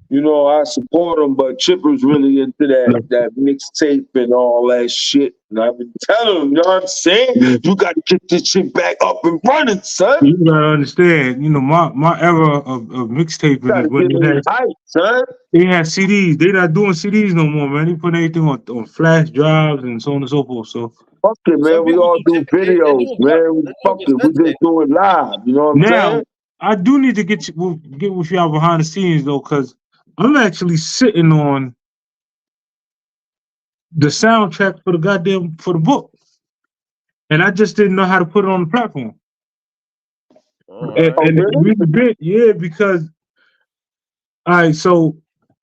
You know, I support him, but Chipper's really into that mixtape and all that shit. And I've been telling him, you know what I'm saying? You got to get this shit back up and running, son. You gotta understand, my era of mixtaping is when they had CDs. They not doing CDs no more, man. They put everything on flash drives and so on and so forth. So fuck it, man. We all do videos, man. Fuck it. We just do it live. You know what I'm saying? I do need to get with y'all behind the scenes though, because I'm actually sitting on the soundtrack for the book, and I just didn't know how to put it on the platform. And it's really big, because so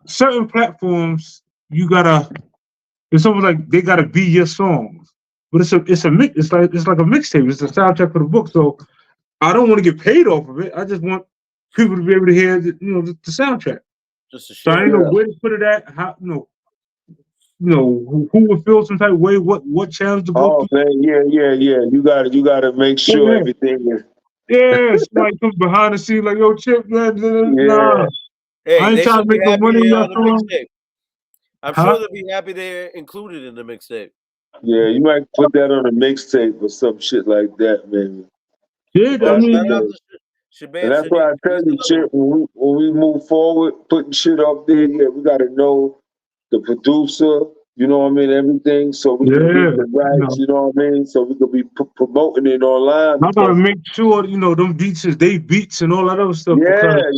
certain platforms it's almost like they gotta be your songs, but it's a mix. It's like a mixtape. It's a soundtrack for the book. So I don't want to get paid off of it. I just want people to be able to hear the soundtrack. Just to so I ain't know where to put it at. How who would feel some type of way? What channels to go through? Man, yeah. You gotta make sure everything is. Yeah, somebody comes behind the scenes like, yo, Chip, nah. Hey, I ain't trying to make no money on the mixtape. I'm sure they'll be happy they're included in the mixtape. Yeah, you might put that on a mixtape or some shit like that, maybe. Yeah, I mean, and that's why I tell you, Chip, when we move forward, putting shit up there, we got to know the producer, you know what I mean, everything, so we can get the rights, you know what I mean, so we can be promoting it online. I gotta make sure, them beats is they beats and all that other stuff. Yeah,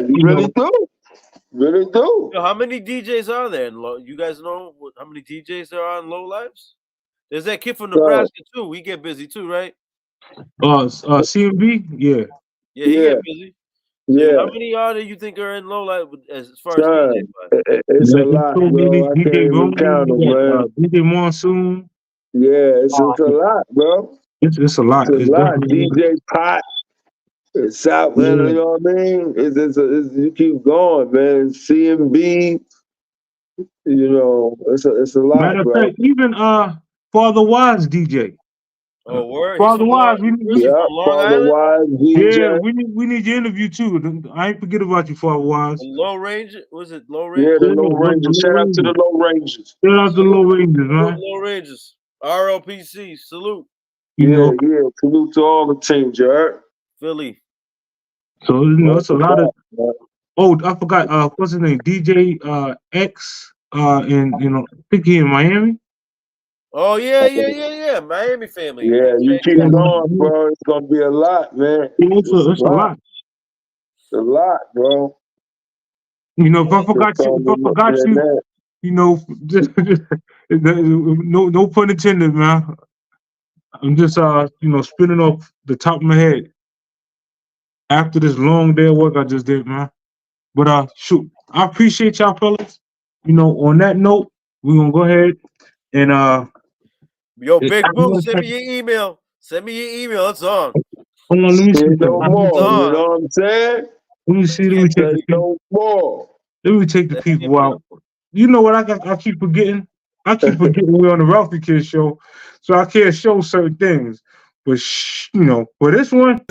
you really do. Really do. How many DJs are there? You guys know how many DJs there are in Low Lives? There's that kid from Nebraska too. We get busy too, right? CMB, yeah. Yeah, he get busy. So how many are there you think are in Low Life as far as DJs? It's a lot, bro. I can't even count them, man. DJ Monsoon. Yeah, it's a lot, bro. It's a lot. It's a lot. DJ Pot. It's out, man. You know what I mean? It's you keep going, man. CMB. It's a lot. Matter of bro. fact, even Father Wise DJ. Oh, word. Father Wise, Father Wise DJ. Yeah, we need your interview too. I ain't forget about you, Father Wise. Low Range, was it Low Range? Yeah, the Low Rangers. Shout out to the Low Rangers. Shout out to the Low Rangers, man. Low Rangers. RLPC, salute. Yeah, salute to all the teams, you heard? Philly. So it's a lot of. Oh, I forgot. What's his name? DJ X. I think he in Miami. Oh yeah. Miami family. Yeah, you keep going, bro. It's gonna be a lot, man. It's a lot. It's a lot, bro. If I forgot you, just no pun intended, man. I'm just spinning off the top of my head after this long day of work I just did, man. But shoot, I appreciate y'all fellas. On that note, we're gonna go ahead and Yo, Big Boo, send me your email. It's on. Hold on, let me see. No more. You know what I'm saying? Let me see. No more. Let me take the people out. You know what I keep forgetting? I keep forgetting we're on the Ralphie Kid show, so I can't show certain things. But for this one.